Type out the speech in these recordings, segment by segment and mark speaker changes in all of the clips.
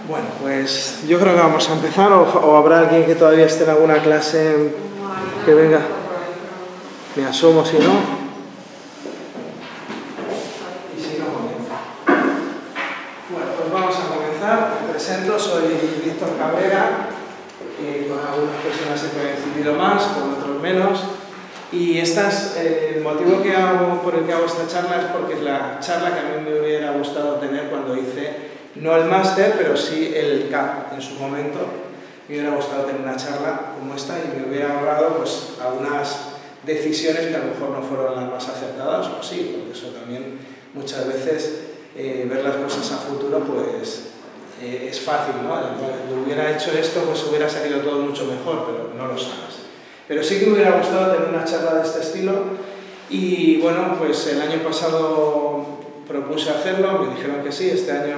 Speaker 1: Bueno, pues yo creo que vamos a empezar, o habrá alguien que todavía esté en alguna clase que venga. Me asomo si no. Y si no, comienzo. Bueno, pues vamos a comenzar. Me presento, soy Víctor Cabrera. Con algunas personas he coincidido más, con otros menos. Y el motivo por el que hago esta charla es porque es la charla que a mí me hubiera gustado tener cuando hice, no el máster, pero sí el CAP en su momento. Me hubiera gustado tener una charla como esta y me hubiera ahorrado pues, algunas decisiones que a lo mejor no fueron las más acertadas, o sí, porque eso también muchas veces ver las cosas a futuro pues es fácil, ¿no? Si hubiera hecho esto pues hubiera salido todo mucho mejor, pero no lo sabes. Pero sí que me hubiera gustado tener una charla de este estilo y bueno, pues el año pasado propuse hacerlo, me dijeron que sí, este año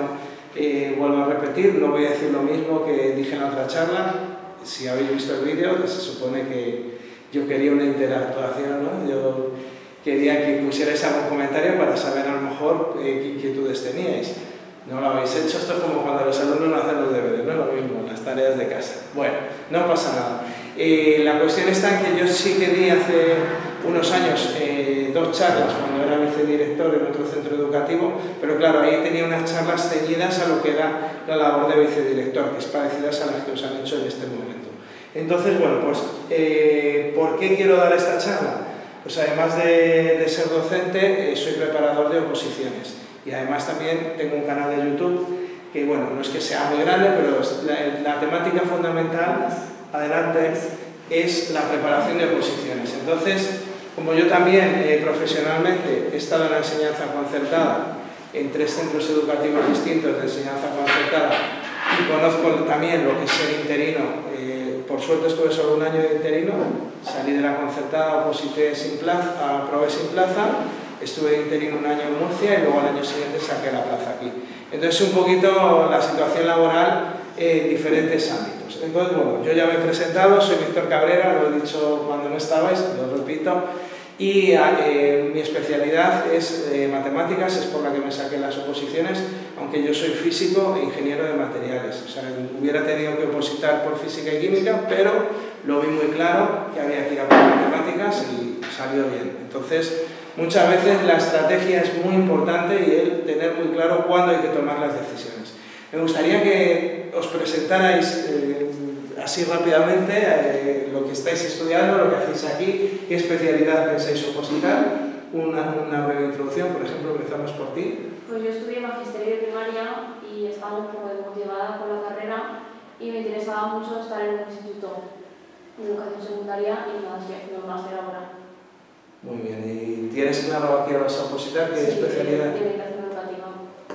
Speaker 1: vuelvo a repetir, no voy a decir lo mismo que dije en la otra charla. Si habéis visto el vídeo, que se supone que yo quería una interactuación, ¿no? Yo quería que pusierais algún comentario para saber a lo mejor qué inquietudes teníais. No lo habéis hecho, esto es como cuando los alumnos no hacen los deberes, no es lo mismo, las tareas de casa. Bueno, no pasa nada. La cuestión está en que yo sí que di hace unos años 2 charlas cuando era vicedirector en otro centro educativo, pero claro, ahí tenía unas charlas ceñidas a lo que era la labor de vicedirector, que es parecidas a las que os han hecho en este momento. Entonces, bueno, pues, ¿por qué quiero dar esta charla? Pues además de ser docente, soy preparador de oposiciones y además también tengo un canal de YouTube que, bueno, no es que sea muy grande, pero la temática fundamental, adelante, es la preparación de oposiciones. Entonces, como yo también profesionalmente he estado en la enseñanza concertada en 3 centros educativos distintos de enseñanza concertada y conozco también lo que es ser interino, por suerte estuve solo un año de interino, salí de la concertada, oposité sin plaza, aprobé sin plaza, estuve de interino un año en Murcia y luego al año siguiente saqué la plaza aquí. Entonces un poquito la situación laboral en diferentes ámbitos. Entonces, bueno, yo ya me he presentado, soy Víctor Cabrera, lo he dicho cuando no estabais, lo repito, y mi especialidad es matemáticas, es por la que me saqué las oposiciones, aunque yo soy físico e ingeniero de materiales. O sea, hubiera tenido que opositar por física y química, pero lo vi muy claro que había que ir a por matemáticas y salió bien. Entonces, muchas veces la estrategia es muy importante y el tener muy claro cuándo hay que tomar las decisiones. Me gustaría que os presentarais así rápidamente lo que estáis estudiando, lo que hacéis aquí, qué especialidad pensáis opositar, una breve introducción. Por ejemplo, empezamos por ti.
Speaker 2: Pues yo estudié magisterio de primaria y estaba un poco desmotivada con la carrera y me interesaba mucho estar en un instituto de educación secundaria y nada, estoy haciendo un máster ahora.
Speaker 1: Muy bien, ¿y tienes claro a qué vas a opositar? ¿Qué especialidad?
Speaker 2: De orientación educativa.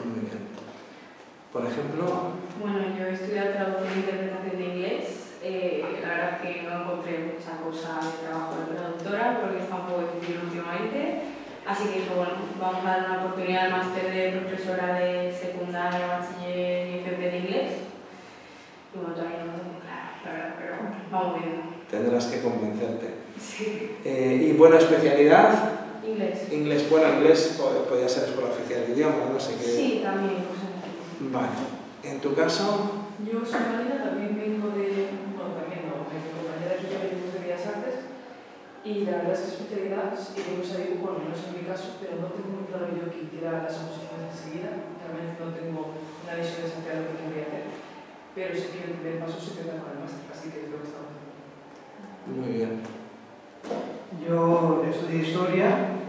Speaker 1: Muy bien. Por ejemplo...
Speaker 3: Bueno, yo he estudiado traducción e interpretación de inglés. La verdad es que no encontré mucha cosa de trabajo de traductora porque está un poco difícil últimamente. Así que dije, bueno, vamos a dar una oportunidad al máster de profesora de secundaria, bachiller y FP de inglés. Y bueno, todavía no lo tengo claro, la verdad, pero vamos viendo.
Speaker 1: Tendrás que convencerte.
Speaker 3: Sí.
Speaker 1: ¿Y buena especialidad?
Speaker 3: Inglés.
Speaker 1: Inglés, bueno, inglés podría ser escuela oficial de idiomas, no sé qué.
Speaker 3: Sí, también, cosas así.
Speaker 1: Vale. ¿En tu caso?
Speaker 4: Yo soy Marina, también vengo de... Bueno, también no, mi compañera aquí ya venimos de Bellas Artes y la verdad es que especialidad, yo a dibujo, bueno, no es en mi caso, pero no tengo muy claro yo que hiciera las oposiciones enseguida, realmente no tengo una visión exacta de lo que quería hacer, pero sí que el primer paso se empieza con el máster, así que es lo que estamos haciendo.
Speaker 1: Muy bien.
Speaker 5: Yo estudié historia,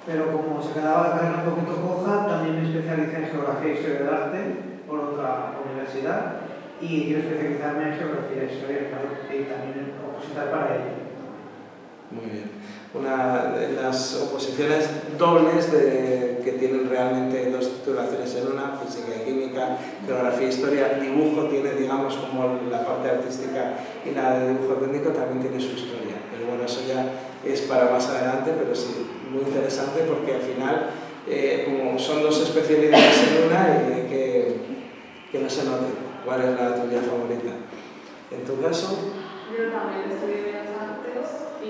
Speaker 5: pero como se quedaba la carrera un poquito coja, también me especialicé en geografía y historia del arte por otra universidad y quiero especializarme en geografía y historia, claro, y también opositar para ello.
Speaker 1: Muy bien. Una de las oposiciones dobles que tienen realmente 2 titulaciones en una, física y química, geografía e historia, dibujo tiene, digamos, como la parte artística y la de dibujo técnico también tiene su historia. Pero bueno, eso ya es para más adelante, pero sí, muy interesante porque al final, como son 2 especialidades en una, que no se note cuál es la tuya favorita. ¿En tu caso?
Speaker 6: Yo también estudié Bellas Artes y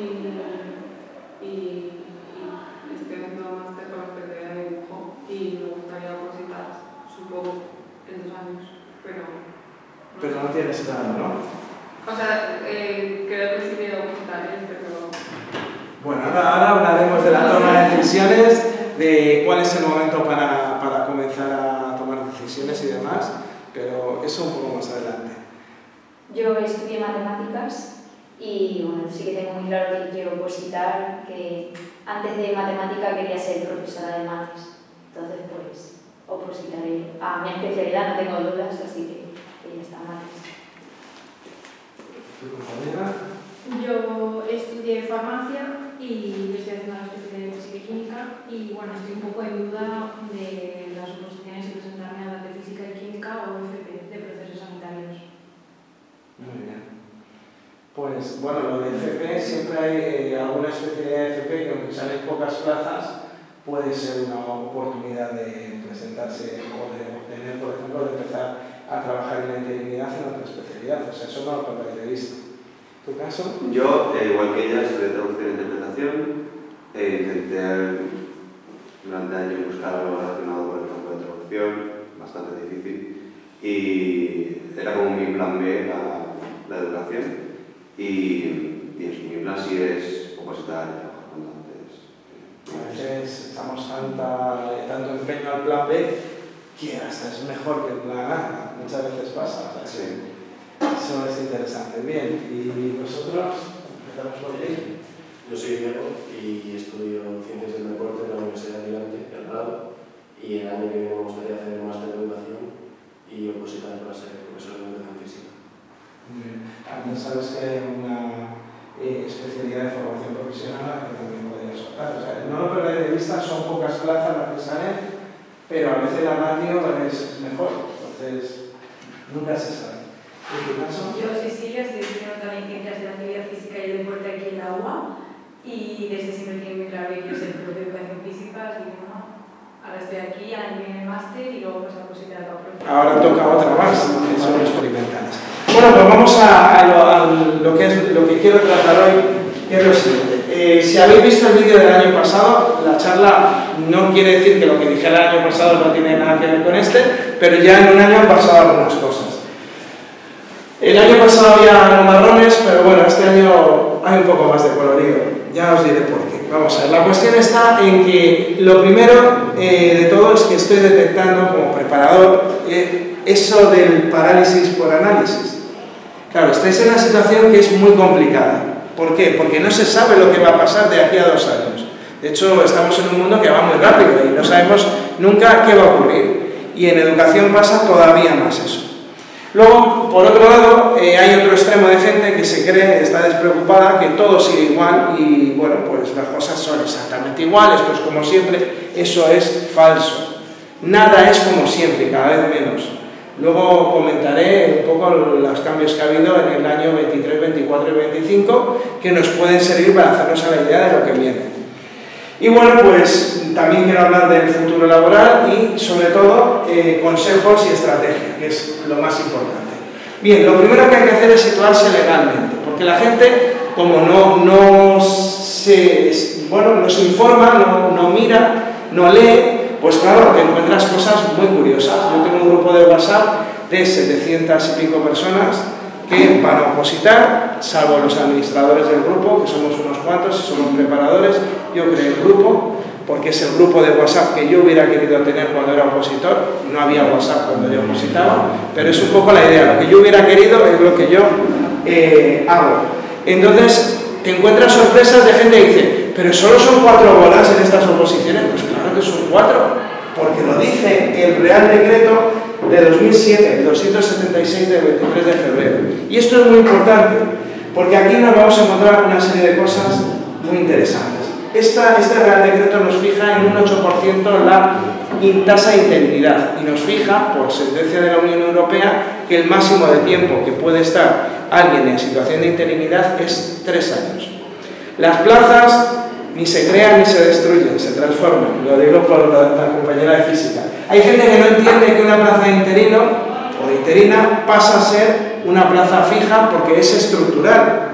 Speaker 6: estoy haciendo máster con especialidad de dibujo y me gustaría opositar, supongo, en 2 años. pero
Speaker 1: no tienes claro, ¿no?
Speaker 6: o sea, creo que sí me debo presentar, pero...
Speaker 1: Bueno, ahora hablaremos de la toma de decisiones, de cuál es el momento para comenzar a tomar decisiones y demás, pero eso un poco más adelante.
Speaker 7: Yo estudié matemáticas y bueno, sí que tengo muy claro que quiero opositar, que antes de matemática quería ser profesora de mates. Entonces, pues, opositaré a mi especialidad, no tengo dudas, así que ya está, mates.
Speaker 1: ¿Tu compañera?
Speaker 3: Yo estudié farmacia y estoy haciendo la especialidad de física y química y bueno, estoy un poco en duda de las oposiciones y presentarme a las de física y química o FP, de procesos sanitarios.
Speaker 1: Muy bien. Pues bueno, lo de FP, siempre hay alguna especialidad de FP que aunque salen pocas plazas, puede ser una oportunidad de presentarse o de obtener, por ejemplo, de empezar a trabajar en la interinidad en otra especialidad. O sea, eso no lo perderéis de vista. ¿Tu caso?
Speaker 8: Yo, igual que ella, estudié traducción e interpretación. Intenté durante años buscar algo relacionado con el campo de traducción, bastante difícil. Y era como mi plan B la educación. Y eso, mi plan sí es opositar y trabajar cuanto antes.
Speaker 1: A veces estamos tanto empeño al plan B que hasta es mejor que el plan A. Muchas veces pasa. O sea,
Speaker 8: Sí.
Speaker 1: Eso es interesante. Bien, ¿y vosotros? Empezamos por ahí.
Speaker 9: Yo soy Diego y estudio Ciencias del Deporte en la Universidad de Alicante, el grado, y el año que viene me gustaría hacer un máster de educación y opositar para ser profesor de educación física.
Speaker 1: Muy bien. También sabes que hay una especialidad de formación profesional que también podrías optar. O sea, no lo perdáis de vista, son pocas plazas las que salen, pero a veces la ratio es mejor, entonces nunca se sabe. ¿En tu caso?
Speaker 10: Yo, Cecilia, estoy estudiando también Ciencias de la Actividad Física y el Deporte aquí en la UA y desde siempre tengo muy claro que quiero ser profe de educación física, así que bueno, ahora estoy aquí, ahora viene el máster y luego pues a positar para profe.
Speaker 1: Ahora toca otra más, que son experimentales. Bueno, pues vamos a lo que quiero tratar hoy, que es lo siguiente. Si habéis visto el vídeo del año pasado, la charla no quiere decir que lo que dije el año pasado no tiene nada que ver con este, pero ya en un año han pasado algunas cosas. El año pasado había marrones, pero bueno, este año hay un poco más de colorido. Ya os diré por qué. Vamos a ver, la cuestión está en que lo primero de todo es que estoy detectando como preparador eso del parálisis por análisis. Claro, estáis en una situación que es muy complicada. ¿Por qué? Porque no se sabe lo que va a pasar de aquí a 2 años. De hecho, estamos en un mundo que va muy rápido y no sabemos nunca qué va a ocurrir. Y en educación pasa todavía más eso. Luego, por otro lado, hay otro extremo de gente que se cree, está despreocupada, que todo sigue igual y, bueno, pues las cosas son exactamente iguales, pues como siempre, eso es falso. Nada es como siempre, cada vez menos. Luego comentaré un poco los cambios que ha habido en el año 23, 24 y 25 que nos pueden servir para hacernos a la idea de lo que viene. Y bueno, pues también quiero hablar del futuro laboral y sobre todo consejos y estrategia, que es lo más importante. Bien, lo primero que hay que hacer es situarse legalmente, porque la gente, como no se informa, no mira, no lee, pues claro, te encuentras cosas muy curiosas. Yo tengo un grupo de WhatsApp de 700 y pico personas que van a opositar, salvo los administradores del grupo, que somos unos cuantos y somos preparadores. Yo creé el grupo porque es el grupo de WhatsApp que yo hubiera querido tener cuando era opositor. No había WhatsApp cuando yo opositaba, pero es un poco la idea. Lo que yo hubiera querido es lo que yo hago. Entonces, te encuentras sorpresas de gente que dice, pero solo son 4 bolas en estas oposiciones. Pues claro que son 4, porque lo dice el Real Decreto de 2007, el 276 del 23 de febrero. Y esto es muy importante, porque aquí nos vamos a encontrar una serie de cosas muy interesantes. Este Real Decreto nos fija en un 8% la tasa de interinidad y nos fija, por sentencia de la Unión Europea, que el máximo de tiempo que puede estar alguien en situación de interinidad es 3 años. Las plazas ni se crean ni se destruyen, se transforman. Lo digo por la compañera de física. Hay gente que no entiende que una plaza de interino o de interina pasa a ser una plaza fija porque es estructural.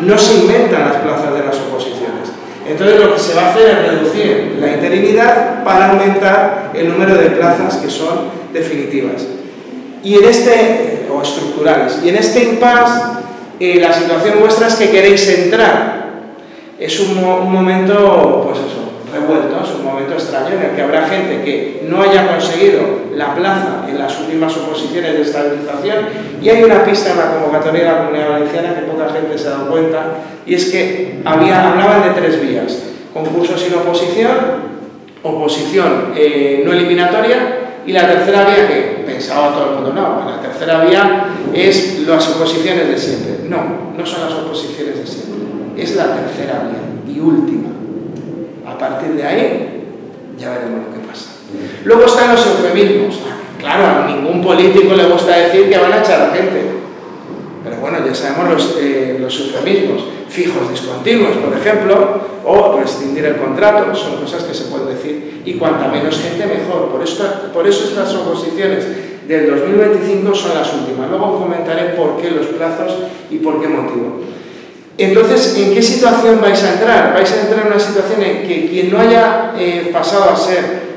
Speaker 1: No se inventan las plazas de las oposiciones. Entonces lo que se va a hacer es reducir la interinidad para aumentar el número de plazas que son definitivas. Y en o estructurales. Y en este impasse, la situación vuestra es que queréis entrar. Es un momento, pues eso, revuelto, es un momento extraño en el que habrá gente que no haya conseguido la plaza en las últimas oposiciones de estabilización, y hay una pista en la convocatoria de la Comunidad Valenciana que poca gente se ha dado cuenta, y es que hablaban de 3 vías: concurso sin oposición, oposición no eliminatoria, y la tercera vía, que pensaba todo el mundo, no, la tercera vía es las oposiciones de siempre. No son las oposiciones de siempre, es la tercera vía y última. A partir de ahí ya veremos lo que pasa. Luego están los eufemismos. Claro, a ningún político le gusta decir que van a echar a gente, pero bueno, ya sabemos los eufemismos: fijos discontinuos, por ejemplo, o rescindir el contrato. Son cosas que se pueden decir, y cuanta menos gente mejor. Por eso estas oposiciones del 2025 son las últimas. Luego comentaré por qué los plazos y por qué motivo. Entonces, ¿en qué situación vais a entrar? Vais a entrar en una situación en que quien no haya pasado a ser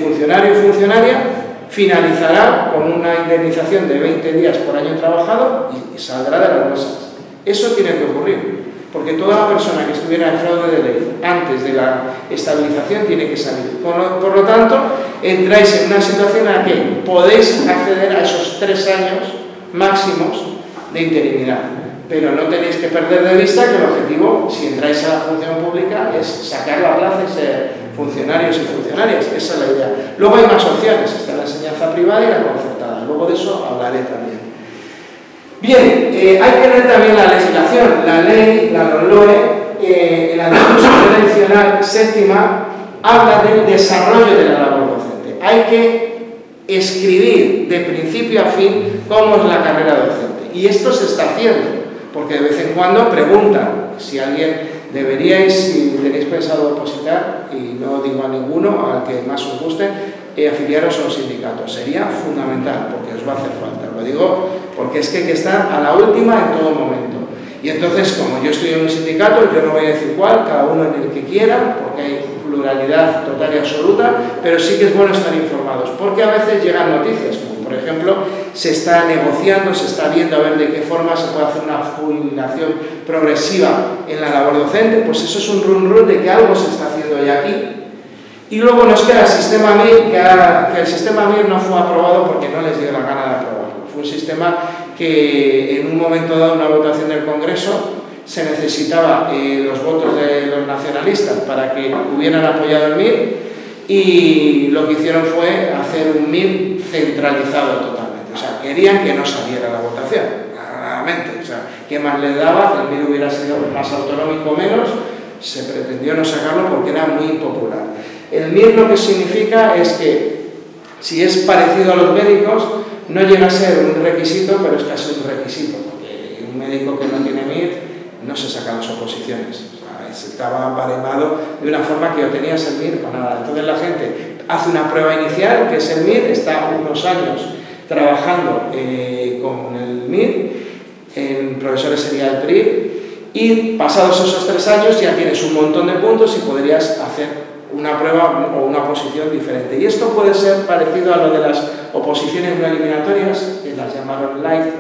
Speaker 1: funcionario o funcionaria finalizará con una indemnización de 20 días por año trabajado y saldrá de las bolsas. Eso tiene que ocurrir, porque toda la persona que estuviera en fraude de ley antes de la estabilización tiene que salir. Por lo tanto, entráis en una situación en la que podéis acceder a esos 3 años máximos de interinidad. Pero no tenéis que perder de vista que el objetivo, si entráis a la función pública, es sacar la plaza y ser funcionarios y funcionarias. Esa es la idea. Luego hay más opciones: está la enseñanza privada y la concertada. Luego de eso hablaré también. Bien, hay que ver también la legislación. La ley, la LOMLOE, en la disposición adicional séptima, habla del desarrollo de la labor docente. Hay que escribir de principio a fin cómo es la carrera docente. Y esto se está haciendo, porque de vez en cuando preguntan si si tenéis pensado opositar, y no digo a ninguno, al que más os guste, afiliaros a los sindicatos. Sería fundamental, porque os va a hacer falta. Lo digo porque es que hay que estar a la última en todo momento. Y entonces, como yo estoy en un sindicato, yo no voy a decir cuál, cada uno en el que quiera, porque hay pluralidad total y absoluta, pero sí que es bueno estar informados, porque a veces llegan noticias, como por ejemplo, se está negociando, se está viendo a ver de qué forma se puede hacer una jubilación progresiva en la labor docente. Pues eso es un run de que algo se está haciendo ya aquí. Y luego nos queda el sistema MIR, que el sistema MIR no fue aprobado porque no les dio la gana de aprobarlo. Fue un sistema que en un momento dado, una votación del Congreso, se necesitaba los votos de los nacionalistas para que hubieran apoyado el MIR, y lo que hicieron fue hacer un MIR centralizado totalmente. O sea, querían que no saliera la votación, claramente. O sea, ¿qué más les daba? Que el MIR hubiera sido más autonómico o menos. Se pretendió no sacarlo porque era muy impopular. El MIR lo que significa es que, si es parecido a los médicos, no llega a ser un requisito, pero es casi un requisito, porque un médico que no tiene MIR no se saca las oposiciones. O sea, estaba baremado de una forma que o tenías el MIR o nada. Entonces la gente hace una prueba inicial, que es el MIR, está unos años trabajando con el MIR, en profesores sería el PRI, y pasados esos 3 años ya tienes un montón de puntos y podrías hacer una prueba o una oposición diferente. Y esto puede ser parecido a lo de las oposiciones no eliminatorias, que las llamaron light,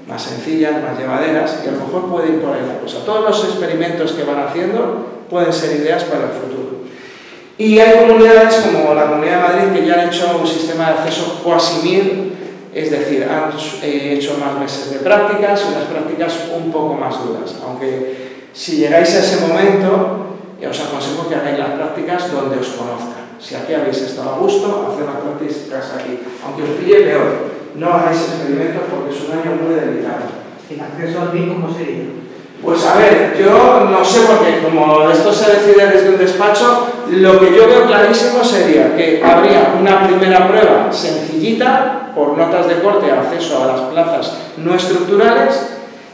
Speaker 1: más sencillas, más llevaderas, y a lo mejor puede ir por ahí la cosa. Todos los experimentos que van haciendo pueden ser ideas para el futuro. Y hay comunidades como la Comunidad de Madrid que ya han hecho un sistema de acceso quasi-MIR, es decir, han hecho más meses de prácticas y unas prácticas un poco más duras. Aunque si llegáis a ese momento, os aconsejo que hagáis las prácticas donde os conozcan. Si aquí habéis estado a gusto, haced las prácticas aquí. Aunque os pille peor, no hagáis experimentos porque es un año muy delicado.
Speaker 5: ¿El acceso al MIR cómo sería?
Speaker 1: Pues a ver, yo no sé, porque como esto se decide desde un despacho, lo que yo veo clarísimo sería que habría una primera prueba sencillita, por notas de corte, acceso a las plazas no estructurales,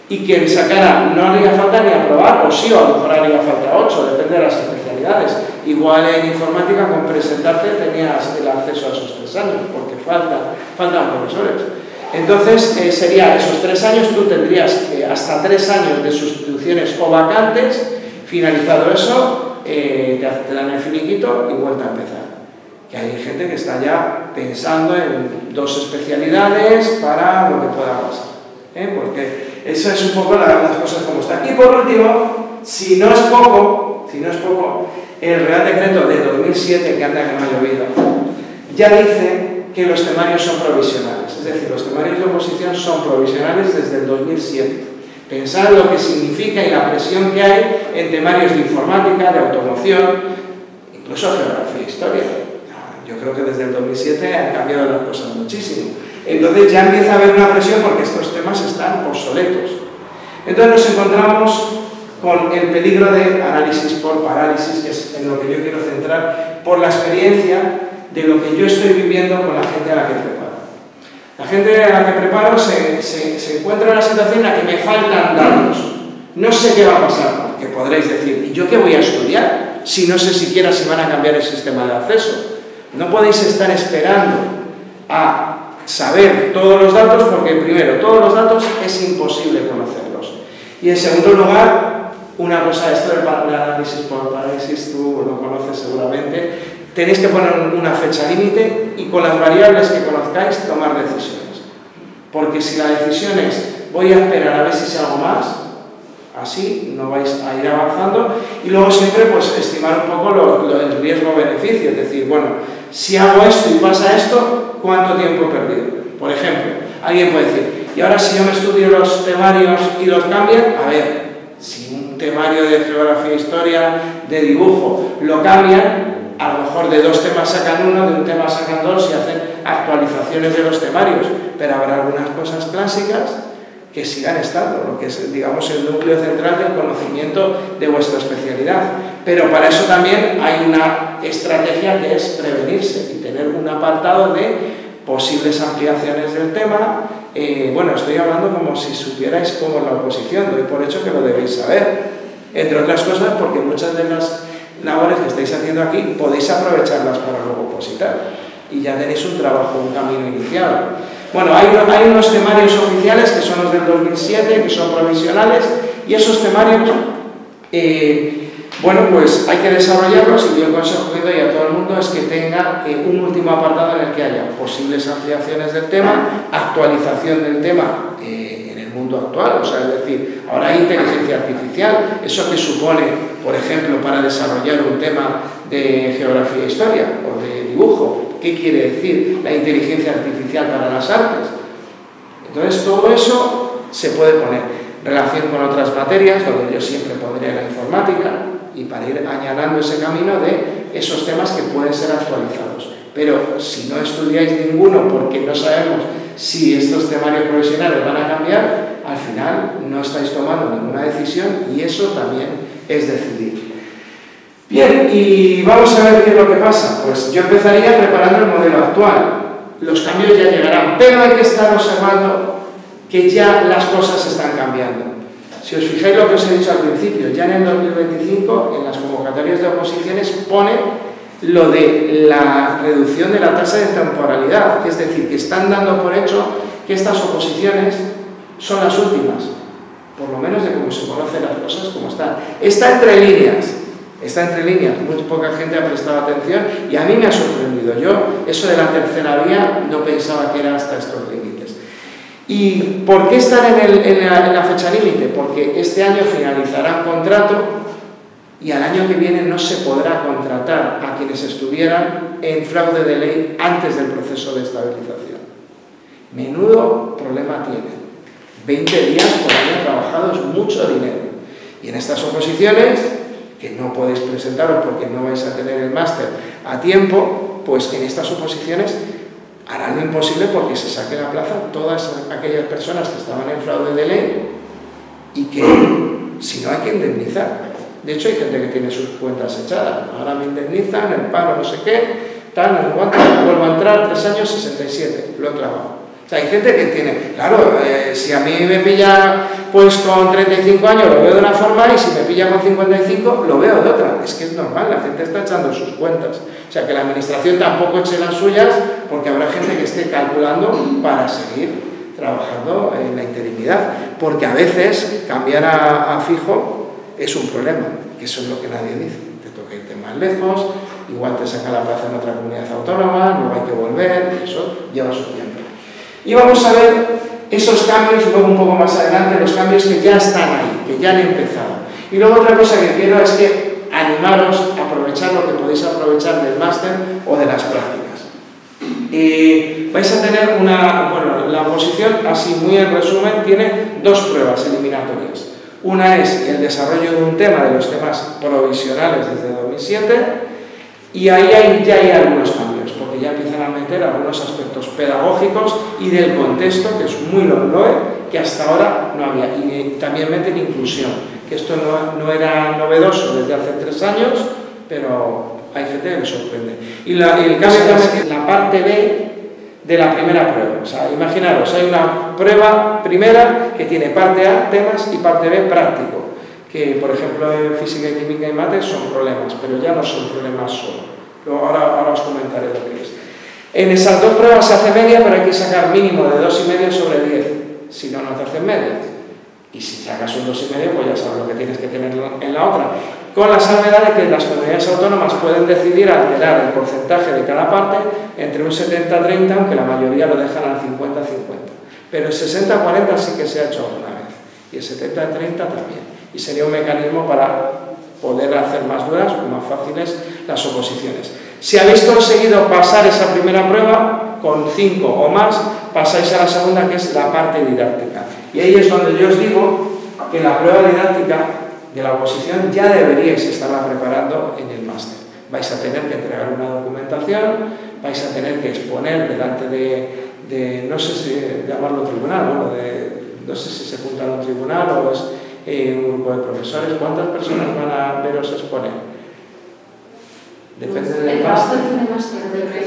Speaker 1: y quien sacara no haría falta ni aprobar, o sí, o a lo mejor haría falta 8, depende de las especialidades. Igual en informática con presentarte tenías el acceso a esos 3 años, porque faltan profesores. Entonces sería esos 3 años, tú tendrías hasta 3 años de sustituciones o vacantes. Finalizado eso, te dan el finiquito y vuelta a empezar. que hay gente que está ya pensando en 2 especialidades para lo que pueda pasar, porque eso es un poco las cosas como están. Y por último, si no es poco, el Real Decreto de 2007, que anda que no ha llovido, ya dice que los temarios son provisionales, es decir, los temarios de oposición son provisionales desde el 2007. Pensad lo que significa y la presión que hay en temarios de informática, de automoción, incluso geografía e historia. Yo creo que desde el 2007 han cambiado las cosas muchísimo. Entonces ya empieza a haber una presión porque estos temas están obsoletos. Entonces nos encontramos con el peligro de análisis por parálisis, que es en lo que yo quiero centrar, por la experiencia de lo que yo estoy viviendo con la gente a la que preparo. La gente a la que preparo se encuentra en una situación en la que me faltan datos. No sé qué va a pasar, que podréis decir, ¿y yo qué voy a estudiar? Si no sé siquiera si van a cambiar el sistema de acceso. No podéis estar esperando a saber todos los datos, porque primero, todos los datos es imposible conocerlos. Y en segundo lugar, una cosa, esto del análisis por parálisis, tú lo conoces seguramente, tenéis que poner una fecha límite y con las variables que conozcáis tomar decisiones. Porque si la decisión es, voy a esperar a ver si sé algo más, así no vais a ir avanzando, y luego siempre pues estimar un poco el riesgo-beneficio, es decir, bueno, si hago esto y pasa esto, ¿cuánto tiempo he perdido? Por ejemplo, alguien puede decir, y ahora si yo me estudio los temarios y los cambian, a ver, si un temario de geografía e historia, de dibujo, lo cambian, a lo mejor de 2 temas sacan uno, de un tema sacan 2 y hacen actualizaciones de los temarios, pero habrá algunas cosas clásicas que sigan estando, lo que es, digamos, el núcleo central del conocimiento de vuestra especialidad. Pero para eso también hay una estrategia que es prevenirse y tener un apartado de posibles ampliaciones del tema. Bueno, estoy hablando como si supierais cómo es la oposición, doy por hecho que lo debéis saber, entre otras cosas porque muchas de las labores que estáis haciendo aquí podéis aprovecharlas para luego opositar y ya tenéis un trabajo, un camino iniciado. Bueno, hay unos temarios oficiales que son los del 2007, que son provisionales, y esos temarios, bueno, pues hay que desarrollarlos, y yo el consejo que doy a todo el mundo es que tenga un último apartado en el que haya posibles ampliaciones del tema, actualización del tema en el mundo actual, o sea, es decir, ahora hay inteligencia artificial, eso que supone, por ejemplo, para desarrollar un tema de geografía e historia o de dibujo. ¿Qué quiere decir la inteligencia artificial para las artes? Entonces, todo eso se puede poner. Relación con otras materias, donde yo siempre pondría la informática, y para ir añadiendo ese camino de esos temas que pueden ser actualizados. Pero si no estudiáis ninguno porque no sabemos si estos temarios provisionales van a cambiar, al final no estáis tomando ninguna decisión, y eso también es decidir. Bien, y vamos a ver qué es lo que pasa. Pues yo empezaría preparando el modelo actual. Los cambios ya llegarán, pero hay que estar observando que ya las cosas están cambiando. Si os fijáis lo que os he dicho al principio, ya en el 2025, en las convocatorias de oposiciones, pone lo de la reducción de la tasa de temporalidad, es decir, que están dando por hecho que estas oposiciones son las últimas, por lo menos de cómo se conocen las cosas como están. Está entre líneas, muy poca gente ha prestado atención y a mí me ha sorprendido. Yo, eso de la tercera vía, no pensaba que era hasta estos límites. ¿Y por qué están en la fecha límite? Porque este año finalizará un contrato y al año que viene no se podrá contratar a quienes estuvieran en fraude de ley antes del proceso de estabilización. Menudo problema tienen. 20 días por año trabajado es mucho dinero. Y en estas oposiciones, que no podéis presentaros porque no vais a tener el máster a tiempo, pues en estas oposiciones harán lo imposible porque se saquen a plaza todas aquellas personas que estaban en fraude de ley y que, si no, hay que indemnizar. De hecho, hay gente que tiene sus cuentas echadas. Ahora me indemnizan, el paro, no sé qué, tal, no sé cuánto, vuelvo a entrar, 3 años, 67, lo he clavado. O sea, hay gente que tiene, claro, si a mí me pilla pues con 35 años lo veo de una forma y si me pilla con 55 lo veo de otra. Es que es normal, la gente está echando sus cuentas. O sea, que la administración tampoco eche las suyas porque habrá gente que esté calculando para seguir trabajando en la interinidad. Porque a veces cambiar a fijo es un problema, que eso es lo que nadie dice. Te toca irte más lejos, igual te saca la plaza en otra comunidad autónoma, luego hay que volver, y eso lleva su tiempo. Y vamos a ver esos cambios, luego un poco más adelante, los cambios que ya están ahí, que ya han empezado. Y luego otra cosa que quiero es que animaros a aprovechar lo que podéis aprovechar del máster o de las prácticas. Vais a tener la oposición, así muy en resumen, tiene dos pruebas eliminatorias. Una es el desarrollo de un tema, de los temas provisionales desde 2007, y ahí ya hay algunos cambios, porque ya empiezan a meter algunos aspectos pedagógicos y del contexto, que es muy LOE, que hasta ahora no había. Y también meten inclusión, que esto no era novedoso desde hace 3 años, pero hay gente que le sorprende. Y el cambio también es la parte B de la primera prueba. O sea, imaginaros, hay una prueba primera que tiene parte A, temas, y parte B, práctico. Que, por ejemplo, en física y química y mates son problemas, pero ya no son problemas solo. Luego, ahora os comentaré lo que es. En esas dos pruebas se hace media, pero hay que sacar mínimo de 2,5 sobre 10. Si no, no te hacen media. Y si sacas un 2,5, pues ya sabes lo que tienes que tener en la otra. Con la salvedad de que las comunidades autónomas pueden decidir alterar el porcentaje de cada parte entre un 70-30, aunque la mayoría lo dejan al 50-50. Pero el 60-40 sí que se ha hecho alguna vez. Y el 70-30 también. Y sería un mecanismo para poder hacer más duras o más fáciles las oposiciones. Si habéis conseguido pasar esa primera prueba, con 5 o más, pasáis a la segunda, que es la parte didáctica. Y ahí es donde yo os digo que la prueba didáctica de la oposición ya deberíais estarla preparando en el máster. Vais a tener que entregar una documentación, vais a tener que exponer delante de no sé si llamarlo tribunal, no sé si se junta en un tribunal o es un grupo de profesores. ¿Cuántas personas van a veros exponer? Depende del máster.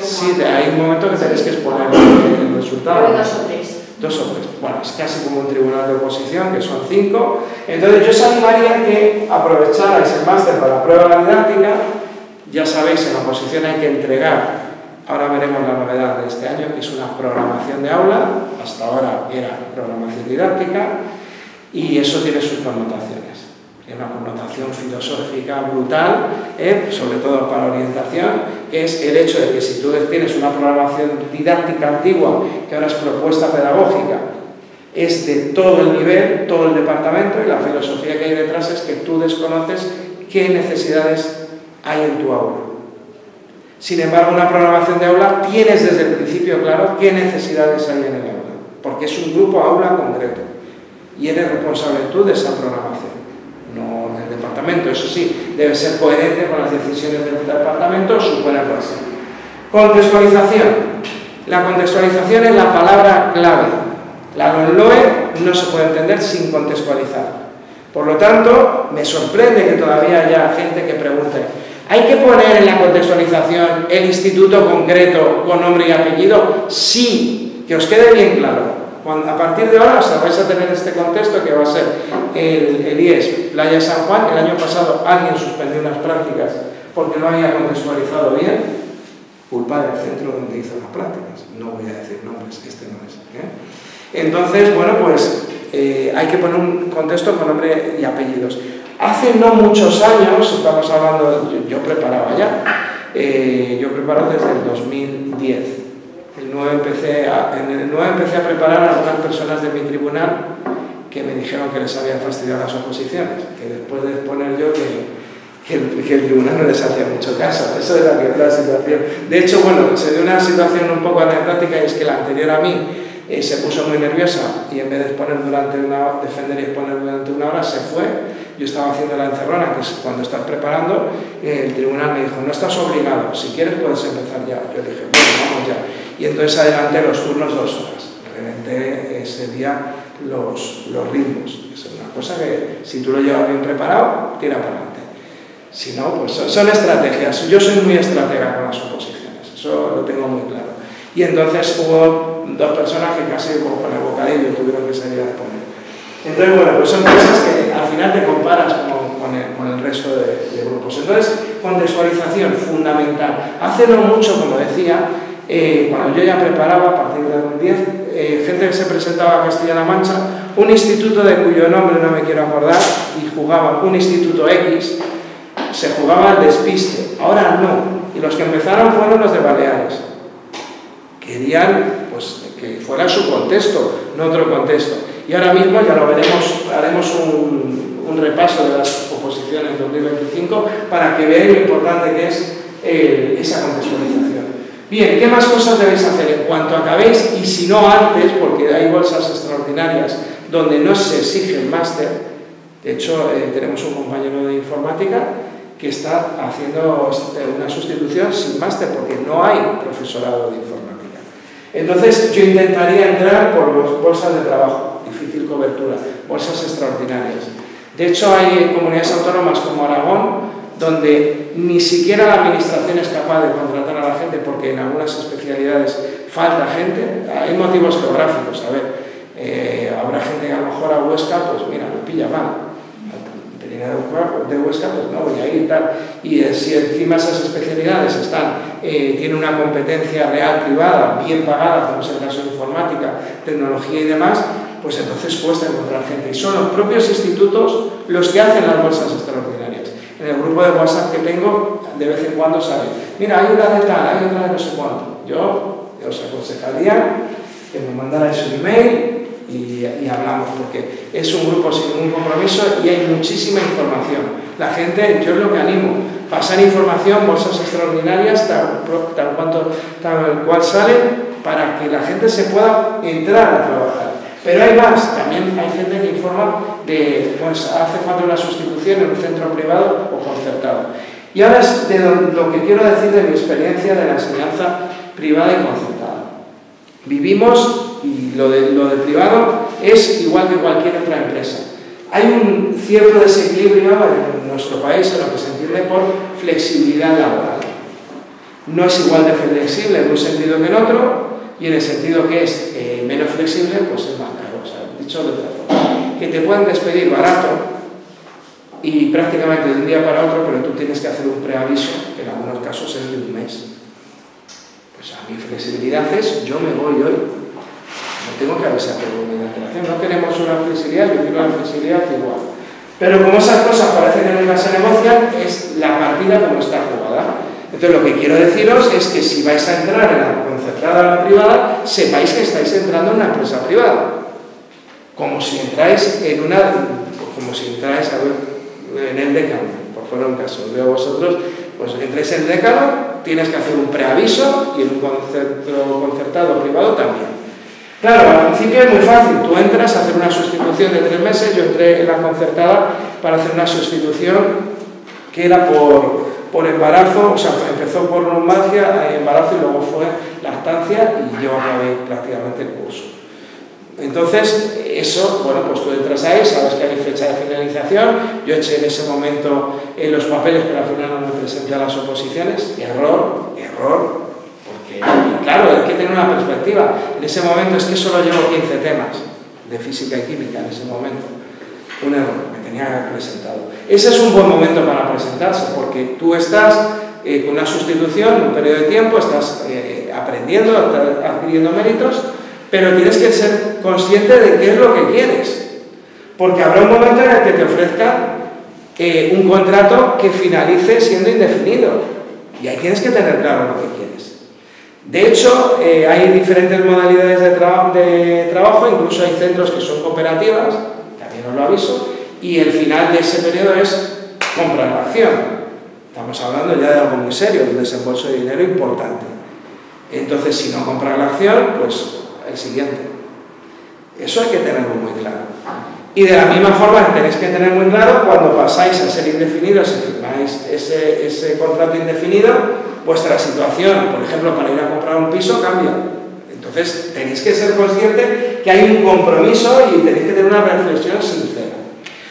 Speaker 1: Sí, hay un momento que tenéis que exponer el resultado.
Speaker 7: 2 o 3.
Speaker 1: 2 o 3. Bueno, es casi como un tribunal de oposición, que son 5. Entonces yo os animaría que aprovecharais el máster para la prueba didáctica. Ya sabéis, en la oposición hay que entregar, ahora veremos la novedad de este año, que es una programación de aula. Hasta ahora era programación didáctica, y eso tiene sus connotaciones. Es una connotación filosófica brutal, sobre todo para orientación, que es el hecho de que si tú tienes una programación didáctica antigua, que ahora es propuesta pedagógica, es de todo el nivel, todo el departamento, y la filosofía que hay detrás es que tú desconoces qué necesidades hay en tu aula. Sin embargo, una programación de aula tienes desde el principio claro qué necesidades hay en el aula, porque es un grupo aula concreto, y eres responsable tú de esa programación. No el departamento, eso sí, debe ser coherente con las decisiones del departamento, suponerlo así. Contextualización. La contextualización es la palabra clave. La LOE no se puede entender sin contextualizar. Por lo tanto, me sorprende que todavía haya gente que pregunte: ¿hay que poner en la contextualización el instituto concreto con nombre y apellido? Sí, que os quede bien claro. A partir de ahora, vais a tener este contexto que va a ser el IES Playa San Juan. El año pasado alguien suspendió unas prácticas porque no había contextualizado bien. Culpa del centro donde hizo las prácticas. No voy a decir nombres, este no es. Entonces, bueno, pues hay que poner un contexto con nombre y apellidos. Hace no muchos años, estamos hablando, yo preparaba ya, yo preparo desde el 2010. En el 9 empecé a preparar a algunas personas de mi tribunal que me dijeron que les habían fastidiado las oposiciones, que después de exponer yo que el tribunal no les hacía mucho caso. Eso era la situación. De hecho, bueno, se dio una situación un poco anecdótica, y es que la anterior a mí se puso muy nerviosa y en vez de exponer defender y exponer durante 1 hora, se fue. Yo estaba haciendo la encerrona, que es cuando estás preparando, el tribunal me dijo: no estás obligado, si quieres puedes empezar ya. Yo dije: bueno, vamos ya. Y entonces adelanté los turnos 2 horas. Reventé ese día los ritmos. Es una cosa que, si tú lo llevas bien preparado, tira para adelante. Si no, pues son estrategias. Yo soy muy estratega con las oposiciones, eso lo tengo muy claro. Y entonces hubo 2 personas que casi con el bocadillo tuvieron que salir a exponer. Entonces, bueno, pues son cosas que al final te comparas con el resto de grupos. Entonces, contextualización fundamental. Hace no mucho, como decía, cuando yo ya preparaba, a partir de 2010, gente que se presentaba a Castilla-La Mancha, un instituto de cuyo nombre no me quiero acordar, y jugaba un instituto X, se jugaba al despiste. Ahora no. Y los que empezaron fueron los de Baleares. Querían pues, que fuera su contexto, no otro contexto. Y ahora mismo, ya lo veremos, haremos un repaso de las oposiciones 2025 para que veáis lo importante que es esa contextualización. Bien, ¿qué más cosas debéis hacer en cuanto acabéis? Y si no antes, porque hay bolsas extraordinarias donde no se exige el máster. De hecho, tenemos un compañero de informática que está haciendo una sustitución sin máster porque no hay profesorado de informática. Entonces, yo intentaría entrar por las bolsas de trabajo, difícil cobertura, bolsas extraordinarias. De hecho, hay comunidades autónomas como Aragón donde ni siquiera la administración es capaz de contratar a la gente porque en algunas especialidades falta gente. Hay motivos geográficos, a ver, habrá gente que a lo mejor a Huesca, pues mira, me pilla mal. De Huesca, pues no voy a ir y tal. Y si encima esas especialidades tienen una competencia real privada, bien pagada, como es el caso de informática, tecnología y demás, pues entonces cuesta encontrar gente. Y son los propios institutos los que hacen las bolsas extraordinarias. En el grupo de WhatsApp que tengo, de vez en cuando sale, mira, hay una de tal, hay otra de no sé cuánto. Yo os aconsejaría que me mandarais un email y hablamos, porque es un grupo sin ningún compromiso y hay muchísima información. La gente, yo es lo que animo, pasar información, bolsas extraordinarias, tal cual sale, para que la gente se pueda entrar a trabajar. Pero hay más, también hay gente que informa de, pues hace falta una sustitución en un centro privado o concertado. Y ahora es de lo que quiero decir de mi experiencia de la enseñanza privada y concertada. Vivimos, y lo de privado es igual que cualquier otra empresa. Hay un cierto desequilibrio en nuestro país en lo que se entiende por flexibilidad laboral. No es igual de flexible en un sentido que en otro, y en el sentido que es menos flexible, pues es más caro. O sea, dicho de otra forma, que te pueden despedir barato y prácticamente de un día para otro, pero tú tienes que hacer un preaviso, que en algunos casos es de un mes. Pues a mi flexibilidad es, yo me voy hoy. No tengo que avisar por mi antelación. No queremos una flexibilidad, yo quiero una flexibilidad igual. Pero como esas cosas parece que nunca se negocian, es la partida como está jugada. Entonces lo que quiero deciros es que si vais a entrar en la concertada o la privada, sepáis que estáis entrando en una empresa privada. Como si entráis en a ver, en el Decano, por poner un caso. Veo vosotros, pues entráis en el Decano, tienes que hacer un preaviso y en un concertado privado también. Claro, al principio es muy fácil, tú entras a hacer una sustitución de 3 meses, yo entré en la concertada para hacer una sustitución que era por embarazo, o sea, empezó por lumbalgia, embarazo y luego fue lactancia y yo acabé prácticamente el curso. Entonces, eso, bueno, pues tú entras ahí, sabes que hay fecha de finalización, yo eché en ese momento los papeles, pero al final no me presenté a las oposiciones, error, porque, claro, hay que tener una perspectiva. En ese momento es que solo llevo 15 temas de física y química en ese momento. Un error, me tenía que haber presentado. Ese es un buen momento para presentarse, porque tú estás con una sustitución, un periodo de tiempo, estás aprendiendo, adquiriendo méritos, pero tienes que ser consciente de qué es lo que quieres. Porque habrá un momento en el que te ofrezcan un contrato que finalice siendo indefinido. Y ahí tienes que tener claro lo que quieres. De hecho, hay diferentes modalidades de trabajo, incluso hay centros que son cooperativas, también os lo aviso, y el final de ese periodo es comprar la acción. Estamos hablando ya de algo muy serio, un desembolso de dinero importante. Entonces, si no compras la acción, pues el siguiente. Eso hay que tenerlo muy claro. Y de la misma forma tenéis que tener muy claro cuando pasáis a ser indefinidos y firmáis ese contrato indefinido, vuestra situación, por ejemplo, para ir a comprar un piso cambia. Entonces tenéis que ser conscientes que hay un compromiso y tenéis que tener una reflexión sincera.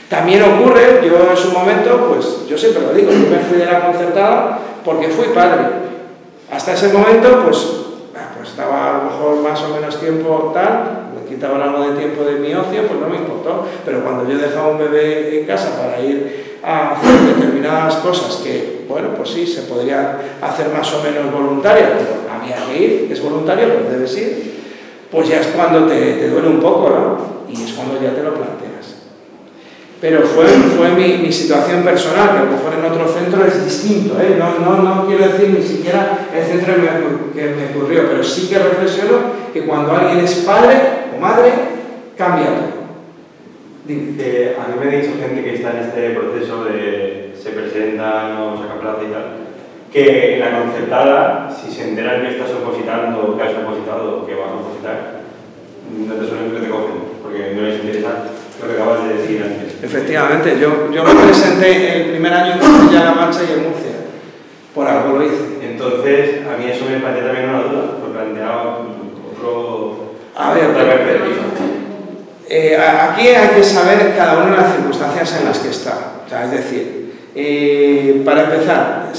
Speaker 1: También ocurre, yo en su momento, pues yo siempre lo digo, yo me fui de la concertada porque fui padre. Hasta ese momento, pues estaba a lo mejor más o menos tiempo tal, me quitaban algo de tiempo de mi ocio, pues no me importó. Pero cuando yo dejaba un bebé en casa para ir a hacer determinadas cosas que, bueno, pues sí, se podrían hacer más o menos voluntarias, pero había que ir, es voluntario, pero debes ir, pues ya es cuando te duele un poco, ¿no? Y es cuando ya te lo planteas. Pero fue mi situación personal, que a lo mejor en otro centro es distinto, ¿eh? No quiero decir ni siquiera el centro que me ocurrió, pero sí que reflexiono que cuando alguien es padre o madre, cambia todo.
Speaker 11: A mí me ha dicho gente que está en este proceso de se presentan o sacan plaza y tal, que en la concertada, si se enteran que estás opositando o que has opositado o que vas a opositar, no te suelen que te cogen, porque no les interesa lo que acabas de decir antes.
Speaker 1: Efectivamente, yo me presenté el primer año en Castilla-La Mancha y en Murcia, por algo lo hice.
Speaker 11: Entonces, a mí eso me parece también una duda, porque planteaba otro...
Speaker 1: A ver, aquí hay que saber cada una de las circunstancias en las que está. O sea, es decir, para empezar,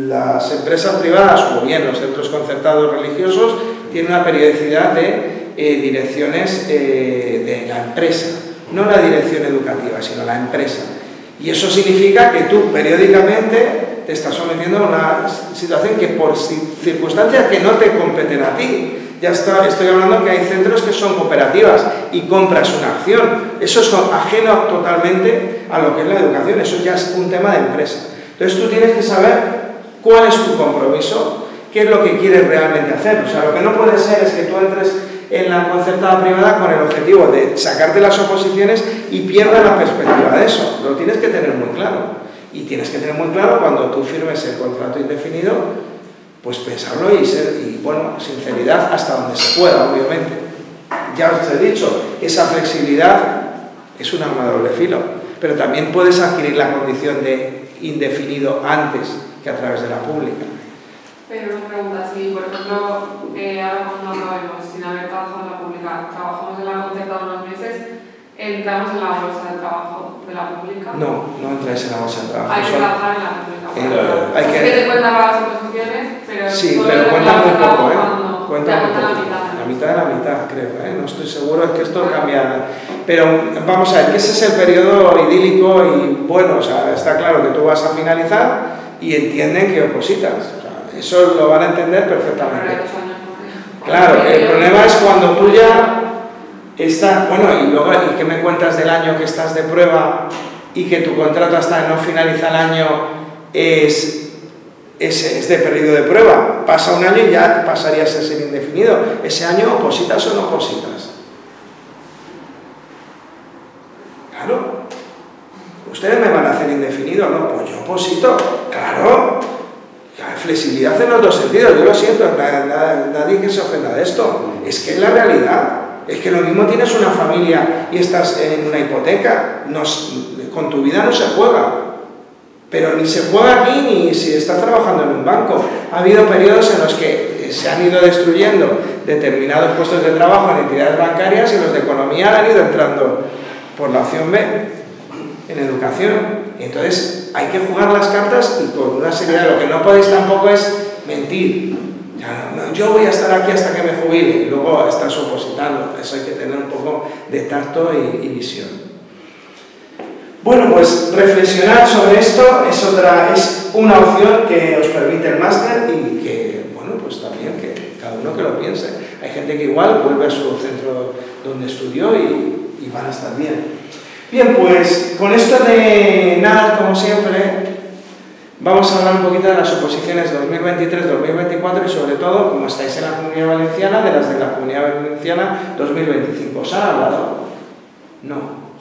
Speaker 1: las empresas privadas o bien los centros concertados religiosos tienen una periodicidad de direcciones de la empresa, no la dirección educativa, sino la empresa. Y eso significa que tú periódicamente te estás sometiendo a una situación que por circunstancias que no te competen a ti. Ya estoy hablando que hay centros que son cooperativas y compras una acción. Eso es ajeno totalmente a lo que es la educación, eso ya es un tema de empresa. Entonces tú tienes que saber cuál es tu compromiso, qué es lo que quieres realmente hacer. O sea, lo que no puede ser es que tú entres en la concertada privada con el objetivo de sacarte las oposiciones y pierdas la perspectiva de eso. Lo tienes que tener muy claro. Y tienes que tener muy claro cuando tú firmes el contrato indefinido, pues pensarlo y bueno, sinceridad hasta donde se pueda, obviamente. Ya os he dicho, esa flexibilidad es un arma de doble filo, pero también puedes adquirir la condición de indefinido antes que a través de la pública.
Speaker 6: Pero una pregunta, si por ejemplo, ahora cuando acabemos sin haber trabajado en la pública, trabajamos en la concertada unos meses, ¿entramos en la bolsa de trabajo de la pública?
Speaker 1: No entráis en la bolsa de trabajo.
Speaker 6: Hay que trabajar en la pública.
Speaker 1: Hay que
Speaker 6: te cuentan las oposiciones, pero...
Speaker 1: Sí, pero cuenta muy poco, ¿eh? Cuenta muy poco.
Speaker 6: La
Speaker 1: mitad de la mitad, creo, ¿eh? No estoy seguro, es que esto cambia. Pero vamos a ver, que ese es el periodo idílico y bueno, o sea, está claro que tú vas a finalizar y entienden que opositas. O sea, eso lo van a entender perfectamente. Claro, el problema es cuando tú ya estás, bueno, y luego, ¿y qué me cuentas del año que estás de prueba y que tu contrato hasta no finaliza el año es de periodo de prueba? Pasa un año y ya pasarías a ser indefinido. ¿Ese año opositas o no opositas? Claro. ¿Ustedes me van a hacer indefinido? No, pues yo oposito. Claro. Hay flexibilidad en los dos sentidos. Yo lo siento, nadie que se ofenda de esto. Es que es la realidad. Es que lo mismo tienes una familia y estás en una hipoteca. Con tu vida no se juega. Pero ni se juega aquí ni si estás trabajando en un banco. Ha habido periodos en los que se han ido destruyendo determinados puestos de trabajo en entidades bancarias y los de economía han ido entrando por la opción B, en educación. Entonces hay que jugar las cartas y con una seriedad. Lo que no podéis tampoco es mentir. Yo voy a estar aquí hasta que me jubile y luego estás opositando. Eso hay que tener un poco de tacto y visión. Bueno, pues reflexionar sobre esto es una opción que os permite el máster y que, bueno, pues también que cada uno que lo piense. Hay gente que igual vuelve a su centro donde estudió y van a estar bien. Bien, pues con esto de nada, como siempre, vamos a hablar un poquito de las oposiciones 2023-2024 y sobre todo, como estáis en la Comunidad Valenciana, de las de la Comunidad Valenciana 2025. ¿Os han hablado? No.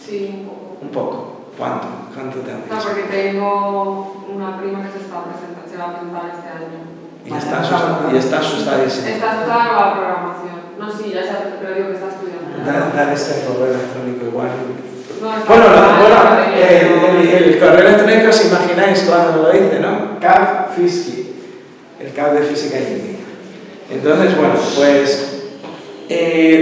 Speaker 6: Sí, un poco.
Speaker 1: Un poco. ¿Cuánto? ¿Cuánto te han dicho?
Speaker 6: No, porque tengo una prima que se va a presentar este año.
Speaker 1: Y está asustadísima.
Speaker 6: Está asustada con la programación. No, sí, ya sabes, pero digo que está estudiando.
Speaker 1: Dale este correo electrónico igual.
Speaker 6: No,
Speaker 1: el correo electrónico, os imagináis cuando lo dice, ¿no? CAP Fisky, el CAP de Física y Química. Entonces, bueno, pues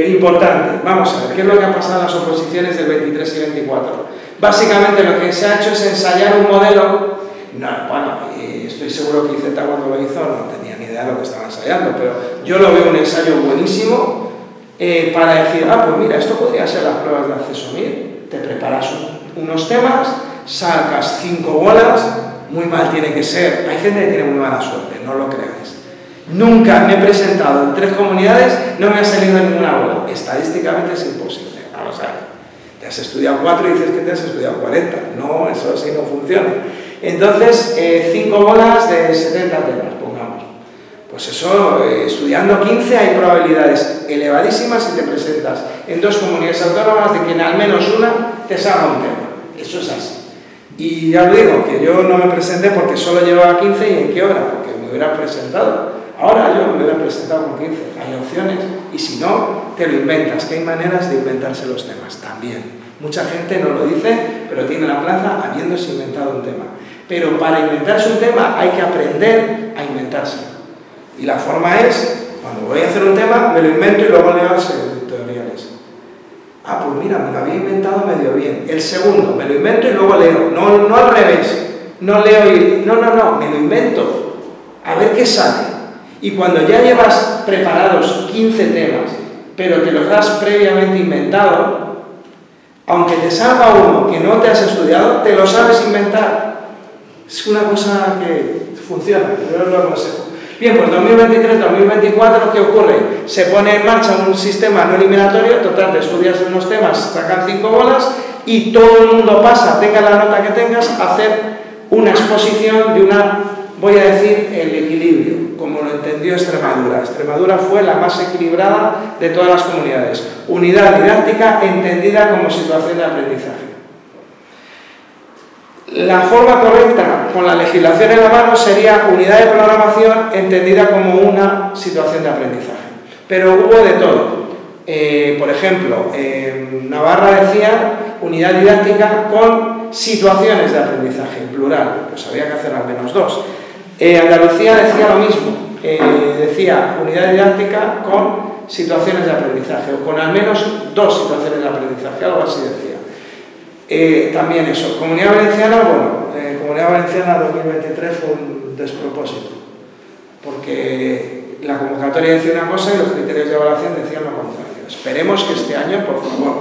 Speaker 1: importante. Vamos a ver, ¿qué es lo que ha pasado en las oposiciones del 23 y 24? Básicamente lo que se ha hecho es ensayar un modelo. No, bueno, estoy seguro que IZ cuando lo hizo no tenía ni idea de lo que estaba ensayando, pero yo lo veo un ensayo buenísimo para decir, pues mira, esto podría ser las pruebas de acceso MIR. Te preparas unos temas, sacas 5 bolas, muy mal tiene que ser. Hay gente que tiene muy mala suerte, no lo creáis. Nunca me he presentado en 3 comunidades, no me ha salido ninguna bola. Estadísticamente es imposible, vamos a ver. Te has estudiado 4 y dices que te has estudiado 40. No, eso así no funciona. Entonces, 5 bolas de 70 temas, pongamos. Pues eso, estudiando 15 hay probabilidades elevadísimas si te presentas en 2 comunidades autónomas de que en al menos una te salga un tema. Eso es así. Y ya lo digo, que yo no me presenté porque solo llevaba 15 y en qué hora, porque me hubiera presentado. Ahora yo me hubiera presentado con 15. Hay opciones y si no, te lo inventas, que hay maneras de inventarse los temas también. Mucha gente no lo dice, pero tiene la plaza habiéndose inventado un tema. Pero para inventarse un tema hay que aprender a inventárselo. Y la forma es, cuando voy a hacer un tema, me lo invento y luego leo los editoriales. Ah, pues mira, me lo había inventado medio bien. El segundo, me lo invento y luego leo. No al revés. No leo y... No, me lo invento. A ver qué sale. Y cuando ya llevas preparados 15 temas, pero te los has previamente inventado, aunque te salga uno que no te has estudiado, te lo sabes inventar. Es una cosa que funciona, yo lo aconsejo. Bien, pues 2023-2024, ¿qué ocurre? Se pone en marcha un sistema no eliminatorio, total, te estudias unos temas, sacan 5 bolas y todo el mundo pasa, tenga la nota que tengas, a hacer una exposición de una, voy a decir, el equilibrio, como lo entendió Extremadura. Extremadura fue la más equilibrada de todas las comunidades. Unidad didáctica entendida como situación de aprendizaje. La forma correcta, con la legislación en la mano, sería unidad de programación entendida como una situación de aprendizaje. Pero hubo de todo. Por ejemplo, Navarra decía unidad didáctica con situaciones de aprendizaje, en plural. Pues había que hacer al menos 2. Andalucía decía lo mismo. Decía unidad didáctica con situaciones de aprendizaje, o con al menos 2 situaciones de aprendizaje, algo así decía. También eso. Comunidad Valenciana, bueno, Comunidad Valenciana 2023 fue un despropósito, porque la convocatoria decía una cosa y los criterios de evaluación decían lo contrario. Esperemos que este año, por favor,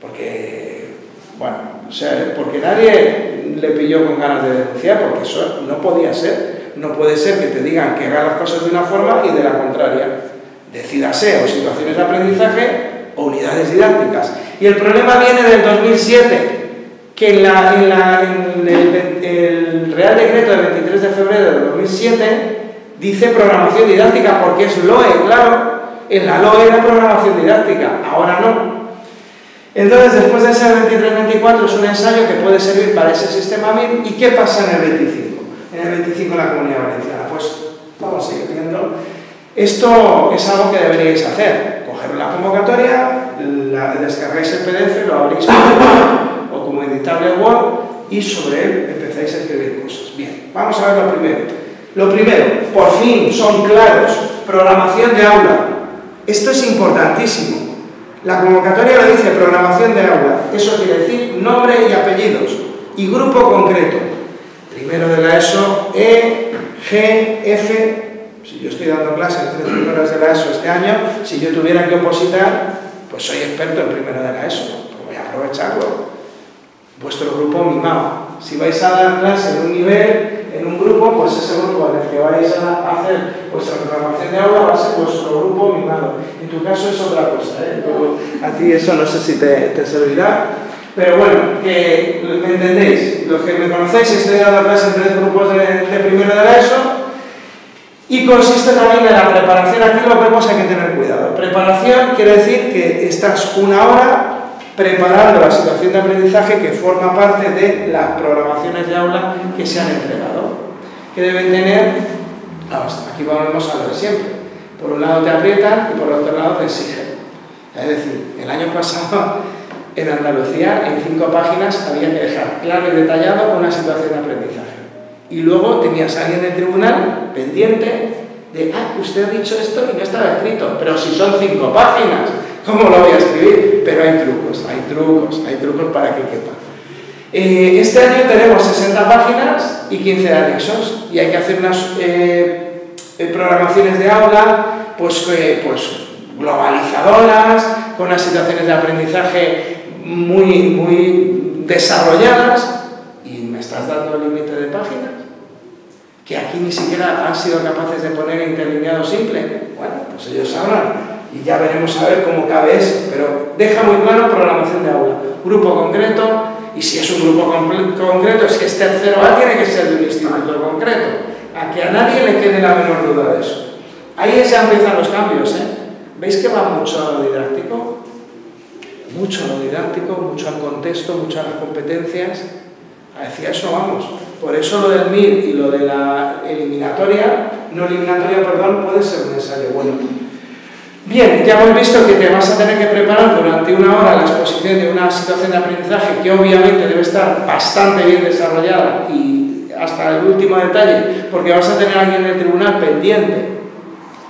Speaker 1: porque, bueno, o sea, porque nadie le pilló con ganas de denunciar, porque eso no podía ser. No puede ser que te digan que hagas las cosas de una forma y de la contraria. Decídase, o situaciones de aprendizaje o unidades didácticas. Y el problema viene del 2007, que el Real Decreto del 23 de febrero del 2007 dice programación didáctica, porque es LOE, claro. En la LOE era programación didáctica, ahora no. Entonces, después de ese 23-24 es un ensayo que puede servir para ese sistema MIR. ¿Y qué pasa en el 25? En el 25 en la Comunidad Valenciana. Pues vamos a seguir viendo. Esto es algo que deberíais hacer. Coger la convocatoria, descargáis el PDF, lo abrís o como editable Word y sobre él empezáis a escribir cosas. Bien, vamos a ver lo primero. Lo primero, por fin, son claros. Programación de aula. Esto es importantísimo. La convocatoria lo dice, programación de aula. Eso quiere decir nombre y apellidos y grupo concreto. Primero de la ESO, E, G, F. Si yo estoy dando clase en 3 primeras de la ESO este año, si yo tuviera que opositar, pues soy experto en primero de la ESO, pues voy a aprovecharlo. Vuestro grupo mimado. Si vais a dar clase en un nivel, en un grupo, pues ese grupo en el que vais a hacer vuestra programación de aula va a ser vuestro grupo mimado. En tu caso es otra cosa, ¿eh? A ti eso no sé si te servirá. Pero bueno, que me entendéis, los que me conocéis, estoy dando clase en 3 grupos de primero de la ESO y consiste también en la preparación. Aquí lo vemos, hay que tener cuidado. Preparación quiere decir que estás una hora preparando la situación de aprendizaje que forma parte de las programaciones de aula que se han entregado, que deben tener, aquí volvemos a lo de siempre, por un lado te aprietan y por otro lado te exigen. Es decir, el año pasado en Andalucía, en 5 páginas, había que dejar claro y detallado una situación de aprendizaje. Y luego tenías a alguien en el tribunal pendiente de, usted ha dicho esto y no estaba escrito, pero si son 5 páginas, ¿cómo lo voy a escribir? Pero hay trucos para que quepa. Este año tenemos 60 páginas y 15 anexos, y hay que hacer unas programaciones de aula, pues globalizadoras, con unas situaciones de aprendizaje muy desarrolladas, y me estás dando el límite de páginas, que aquí ni siquiera han sido capaces de poner interlineado simple. Bueno, pues ellos sabrán, y ya veremos a ver cómo cabe eso, pero deja muy claro programación de aula, grupo concreto, y si es un grupo concreto, si es tercero A, tiene que ser de un instituto concreto, a que a nadie le quede la menor duda de eso. Ahí ya empiezan los cambios, ¿eh? ¿Veis que va mucho a lo didáctico? Mucho a lo didáctico, mucho al contexto, mucho a las competencias. Hacia eso vamos. Por eso lo del MIR y lo de la eliminatoria, puede ser un ensayo bueno. Bien, ya hemos visto que te vas a tener que preparar durante una hora la exposición de una situación de aprendizaje que obviamente debe estar bastante bien desarrollada y hasta el último detalle, porque vas a tener a alguien en el tribunal pendiente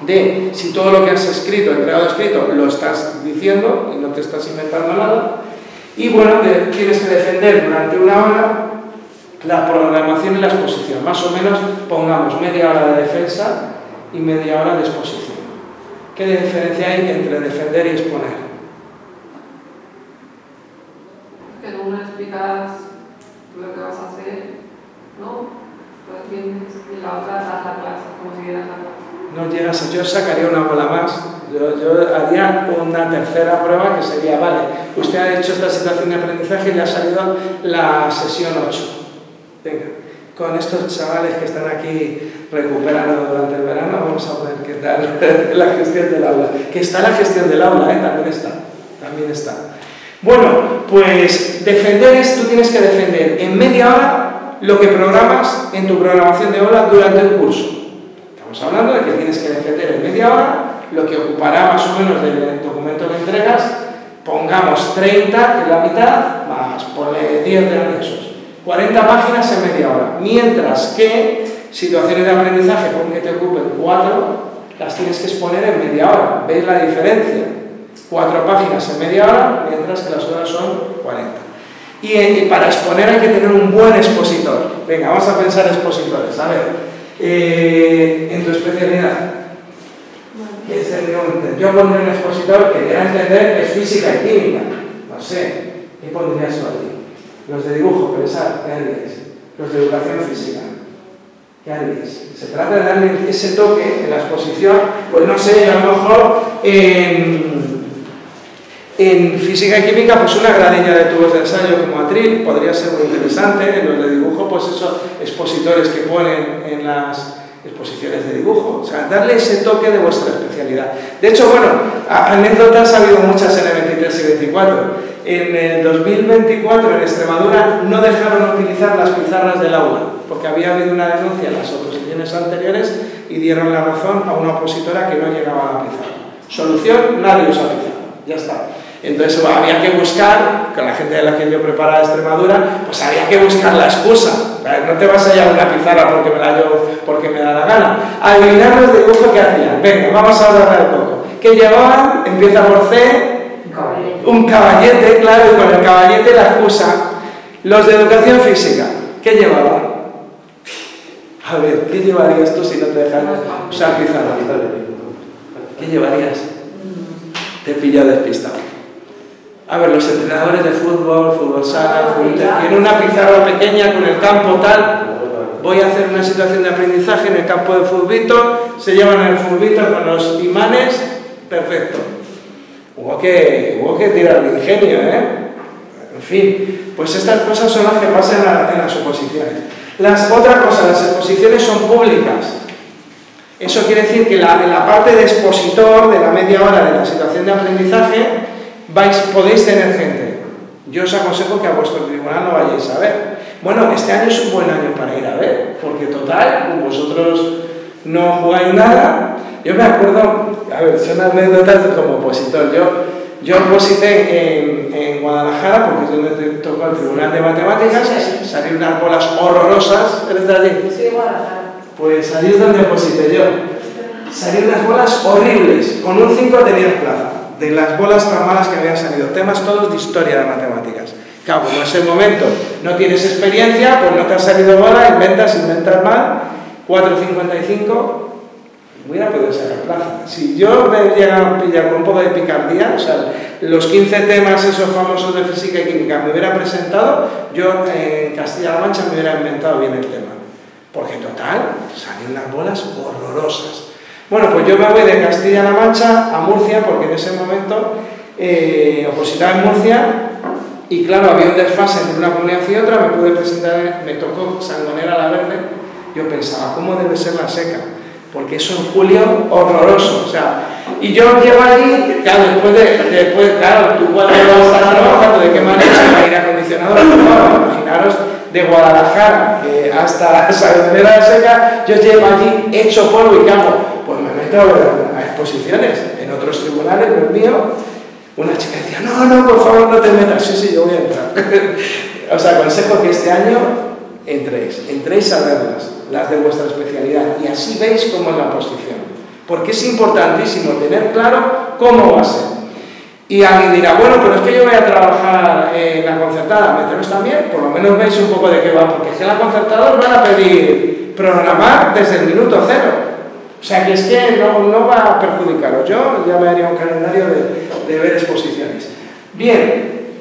Speaker 1: de si todo lo que has escrito, entregado escrito, lo estás diciendo y no te estás inventando nada. Y bueno, tienes que defender durante una hora la programación y la exposición. Más o menos pongamos media hora de defensa y media hora de exposición. ¿Qué diferencia hay entre defender y exponer?
Speaker 6: Que en una explicas lo que vas a hacer, ¿no? Lo defiendes, y la otra das la clase, como si dieras la clase.
Speaker 1: No llegas a... Yo sacaría una bola más. Yo haría una tercera prueba que sería, vale, usted ha hecho esta situación de aprendizaje y le ha salido la sesión 8. Venga, con estos chavales que están aquí recuperando durante el verano, vamos a ver qué tal la gestión del aula. Que está la gestión del aula, también está. Bueno, pues defender es, tú tienes que defender en media hora lo que programas en tu programación de aula durante el curso. Estamos hablando de que tienes que defender en media hora lo que ocupará más o menos del documento que entregas, pongamos 30, que es la mitad, más ponle 10 de anexos. 40 páginas en media hora, mientras que situaciones de aprendizaje, con que te ocupen 4, las tienes que exponer en media hora. ¿Veis la diferencia? 4 páginas en media hora, mientras que las otras son 40. Y para exponer hay que tener un buen expositor. Venga, vamos a pensar expositores. A ver, en tu especialidad, ¿qué es el de yo pondré un expositor que dé a entender que es física y química. No sé, ¿qué pondrías tú aquí? Los de dibujo, pensar, ¿qué haríais? Los de educación física, ¿qué haríais? Se trata de darle ese toque en la exposición, pues no sé, a lo mejor en física y química, pues una gradilla de tubos de ensayo como atril podría ser muy interesante. En los de dibujo, pues esos expositores que ponen en las exposiciones de dibujo, o sea, darle ese toque de vuestra especialidad. De hecho, bueno, anécdotas ha habido muchas en el 23 y 24. En el 2024 en Extremadura no dejaron utilizar las pizarras del aula, porque había habido una denuncia en las oposiciones anteriores y dieron la razón a una opositora que no llegaba a la pizarra. Solución, nadie usa pizarra, ya está. Entonces había que buscar, con la gente de la que yo preparaba Extremadura, pues había que buscar la excusa. No te vas a llevar una pizarra porque me la llevo porque me da la gana. Adivinar los dibujos que hacían. Venga, vamos a hablar un poco. ¿Qué llevaban? Empieza por C. Un caballete, claro, y con el caballete la excusa. Los de educación física, ¿qué llevaban? A ver, ¿qué llevarías tú si no te dejan usar pizarra? ¿Qué llevarías? Te he pillado despistado. A ver, los entrenadores de fútbol sala, tienen una pizarra pequeña con el campo tal. Voy a hacer una situación de aprendizaje en el campo de futbito, se llevan el futbito con los imanes, perfecto. Hubo que tirar de ingenio, ¿eh? En fin, pues estas cosas son las que pasan en las oposiciones. Otra cosa, las exposiciones son públicas. Eso quiere decir que en la parte de expositor, de la media hora de la situación de aprendizaje, podéis tener gente. Yo os aconsejo que a vuestro tribunal no vayáis a ver. Bueno, este año es un buen año para ir a ver, porque total, vosotros no jugáis nada. Yo me acuerdo, a ver, son anécdotas como opositor. Yo oposité en Guadalajara, porque es donde tocó el Tribunal de Matemáticas, salieron unas bolas horrorosas. ¿Eres de allí?
Speaker 10: Sí, de Guadalajara.
Speaker 1: Pues allí es donde oposité yo. Salieron unas bolas horribles, con un 5 tenías plaza, de las bolas tan malas que habían salido. Temas todos de historia de matemáticas. Claro, como es el momento, no tienes experiencia, pues no te ha salido bola, inventas mal, 4,55... hubiera podido sacar plaza. Si yo me llegara a pillar con un poco de picardía, o sea, los 15 temas esos famosos de física y química me hubiera presentado, yo en Castilla-La Mancha me hubiera inventado bien el tema. Porque total, salen las bolas horrorosas. Bueno, pues yo me voy de Castilla-La Mancha a Murcia, porque en ese momento opositaba en Murcia, y claro, había un desfase entre una comunidad y otra, me pude presentar, me tocó Sangonera la Verde. Yo pensaba, ¿cómo debe ser la seca? Porque eso en julio, horroroso, o sea, y yo llego allí, claro, después claro, tú cuando vas a estar trabajando, ¿de qué manera? El aire acondicionado, no, imaginaros, de Guadalajara hasta Sangonera la Seca, yo llego allí, hecho polvo y campo, pues me meto a exposiciones, en otros tribunales, no el mío. Una chica decía, no, por favor, no te metas. Sí, yo voy a entrar. Os aconsejo que este año entréis a verlas, las de vuestra especialidad, y así veis cómo es la posición. Porque es importantísimo tener claro cómo va a ser. Y alguien dirá, bueno, pero es que yo voy a trabajar en la concertada, meteros también, por lo menos veis un poco de qué va, porque es que en la concertada os van a pedir programar desde el minuto cero. O sea, que es que no va a perjudicaros. Yo ya me haría un calendario de ver exposiciones. Bien,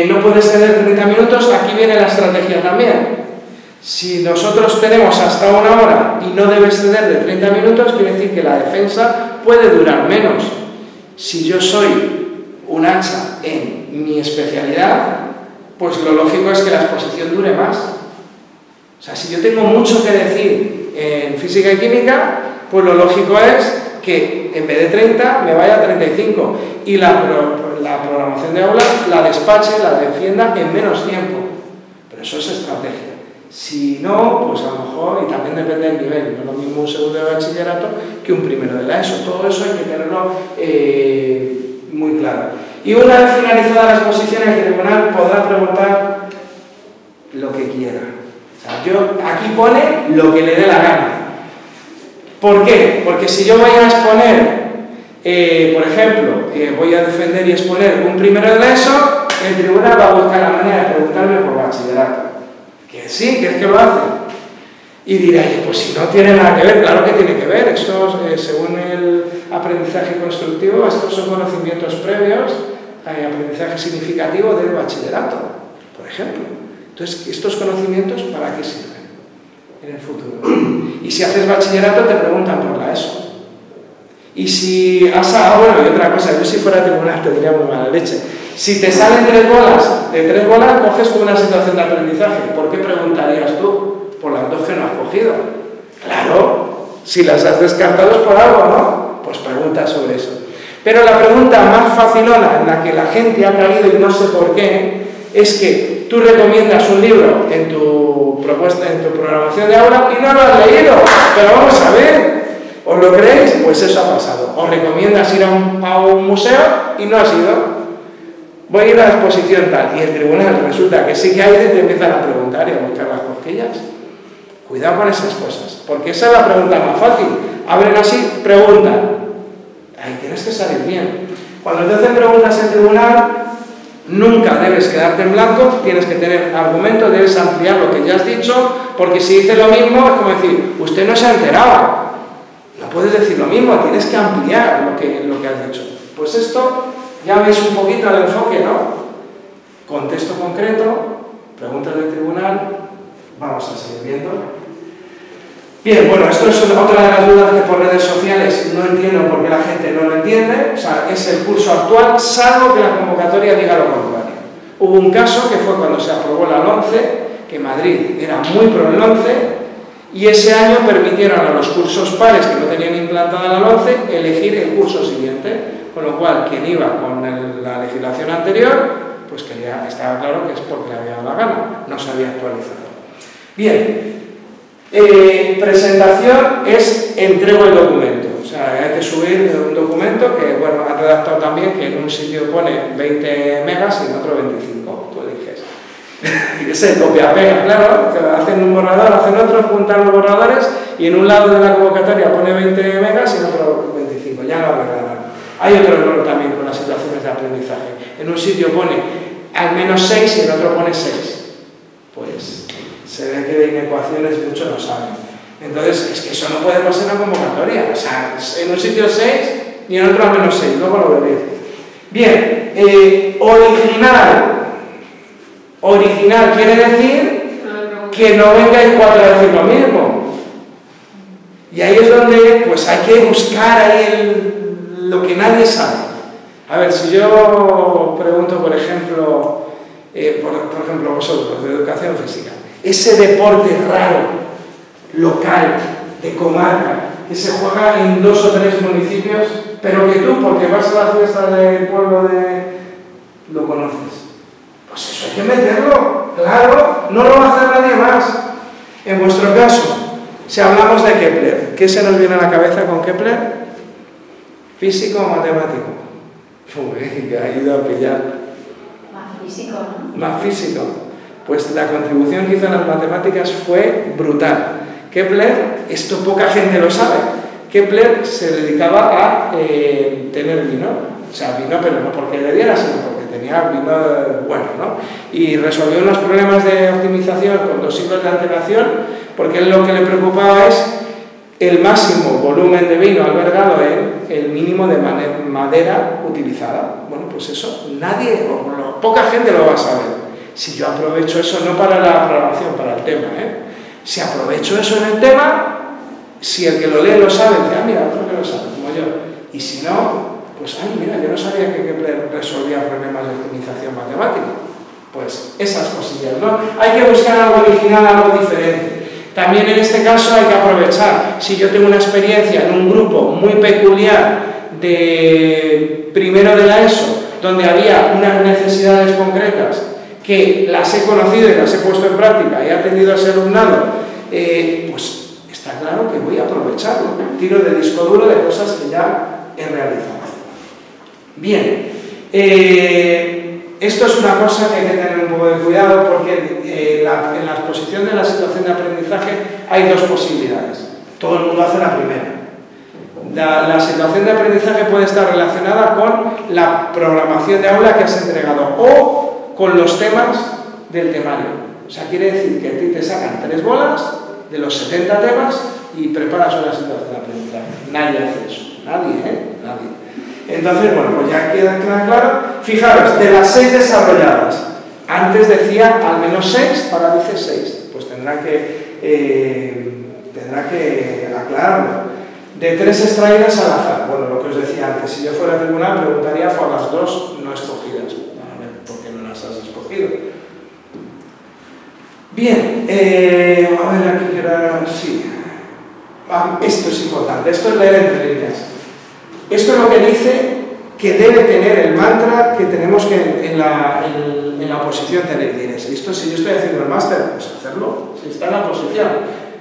Speaker 1: no puedes tener 30 minutos, aquí viene la estrategia también. Si nosotros tenemos hasta 1 hora y no debes tener de 30 minutos, quiere decir que la defensa puede durar menos. Si yo soy un hacha en mi especialidad, pues lo lógico es que la exposición dure más. O sea, si yo tengo mucho que decir en física y química, pues lo lógico es que en vez de 30 me vaya a 35 y la programación de aula la despache, la defienda en menos tiempo. Pero eso es estrategia. Si no, pues a lo mejor, y también depende del nivel, no es lo mismo un segundo de bachillerato que un primero de la ESO. Todo eso hay que tenerlo muy claro. Y una vez finalizada la exposición, el tribunal podrá preguntar lo que quiera. O sea, aquí pone lo que le dé la gana. ¿Por qué? Porque si yo voy a exponer, por ejemplo, voy a defender y exponer un primero de la ESO, el tribunal va a buscar la manera de preguntarme por bachillerato. Que sí, que es que lo hace. Y diréis, pues si no tiene nada que ver, claro que tiene que ver. Esto, según el aprendizaje constructivo, estos son conocimientos previos, aprendizaje significativo del bachillerato, por ejemplo. Entonces, ¿estos conocimientos para qué sirven en el futuro? Y si haces bachillerato te preguntan por la ESO. Y si has... bueno, y otra cosa, yo si fuera tribunal te diría muy mala leche. Si te salen 3 bolas, de 3 bolas coges con una situación de aprendizaje. ¿Por qué preguntarías tú? Por las 2 que no has cogido. Claro, si las has descartado es por algo, ¿no? Pues pregunta sobre eso. Pero la pregunta más facilona en la que la gente ha caído y no sé por qué, es que tú recomiendas un libro en tu propuesta, en tu programación de aula y no lo has leído. Pero vamos a ver, ¿os lo creéis? Pues eso ha pasado. Os recomiendas ir a un museo y no has ido. Voy a ir a la exposición tal, y el tribunal resulta que sí que hay, te empiezan a preguntar y a buscar las cosquillas. Cuidado con esas cosas, porque esa es la pregunta más fácil. Abren así, preguntan. Ahí tienes que salir bien. Cuando te hacen preguntas en tribunal, nunca debes quedarte en blanco, tienes que tener argumento, debes ampliar lo que ya has dicho, porque si dices lo mismo es como decir, usted no se ha enterado. No puedes decir lo mismo, tienes que ampliar lo que has dicho. Pues esto... ya veis un poquito el enfoque, ¿no? Contexto concreto, preguntas del tribunal, vamos a seguir viendo. Bien, bueno, esto es otra de las dudas que por redes sociales no entiendo por qué la gente no lo entiende, o sea, es el curso actual, salvo que la convocatoria diga lo contrario. Hubo un caso que fue cuando se aprobó la LOMCE, que Madrid era muy pro el LOMCE, y ese año permitieron a los cursos pares que no tenían implantada la LOMCE elegir el curso siguiente. Con lo cual, quien iba con la legislación anterior, pues estaba claro que es porque le había dado la gana, no se había actualizado. Bien, presentación es entrego el documento. O sea, hay que subir un documento que, bueno, han redactado también que en un sitio pone 20 megas y en otro 25, tú eliges. Y que se copia-pega, claro, que hacen un borrador, hacen otro, juntan los borradores y en un lado de la convocatoria pone 20 megas y en otro 25, ya lo arreglarán. Hay otro error también con las situaciones de aprendizaje. En un sitio pone al menos 6 y en otro pone 6. Pues se ve que de inecuaciones muchos no saben. Entonces, es que eso no puede pasar en la convocatoria. O sea, en un sitio 6 y en otro al menos 6. Luego lo veréis. Bien, original. Original quiere decir que no vengáis 4 a decir lo mismo. Y ahí es donde pues, hay que buscar ahí lo que nadie sabe. A ver, si yo pregunto, por ejemplo, vosotros, de educación física, ese deporte raro, local, de comarca, que se juega en 2 o 3 municipios, pero que tú, porque vas a la fiesta del pueblo lo conoces. Pues eso hay que meterlo, claro, no lo va a hacer nadie más. En vuestro caso, si hablamos de Kepler, ¿qué se nos viene a la cabeza con Kepler? ¿Físico o matemático? Uy, que ha ido a pillar.
Speaker 7: Más físico, ¿no?
Speaker 1: Más físico. Pues la contribución que hizo en las matemáticas fue brutal. Kepler, esto poca gente lo sabe, Kepler se dedicaba a tener vino, o sea, vino, pero no porque le diera, sino porque tenía vino bueno, ¿no? Y resolvió unos problemas de optimización con 2 siglos de antelación, porque él lo que le preocupaba es el máximo volumen de vino albergado en el mínimo de madera utilizada. Bueno, pues eso, nadie, o poca gente lo va a saber. Si yo aprovecho eso, no para la programación, para el tema, si aprovecho eso en el tema, si el que lo lee lo sabe, dice, ah, mira, otro que lo sabe, como yo. Y si no, pues, ay, mira, yo no sabía que Kepler resolvía problemas de optimización matemática. Pues esas cosillas, ¿no? Hay que buscar algo original, algo diferente. También en este caso hay que aprovechar, si yo tengo una experiencia en un grupo muy peculiar de primero de la ESO, donde había unas necesidades concretas que las he conocido y las he puesto en práctica y he atendido a ese alumnado, pues está claro que voy a aprovecharlo. Tiro de disco duro de cosas que ya he realizado. Bien, esto es una cosa que hay que tener un poco de cuidado porque en la exposición de la situación de aprendizaje hay 2 posibilidades. Todo el mundo hace la primera. La situación de aprendizaje puede estar relacionada con la programación de aula que has entregado o con los temas del temario. O sea, quiere decir que a ti te sacan 3 bolas de los 70 temas y preparas una situación de aprendizaje. Nadie hace eso. Nadie, Nadie. Entonces, bueno, pues ya queda claro. Fijaros, de las 6 desarrolladas, antes decía al menos 6, ahora dice 6. Pues tendrá que aclararlo. De 3 extraídas al azar. Bueno, lo que os decía antes, si yo fuera tribunal preguntaría por las 2 no escogidas. A ver, ¿por qué no las has escogido? Bien, a ver, aquí era... Sí. Esto es importante, esto es leer entre líneas. Esto es lo que dice que debe tener el mantra que tenemos que en la oposición tener. Diréis, esto si yo estoy haciendo el máster, pues hacerlo, si está en la oposición.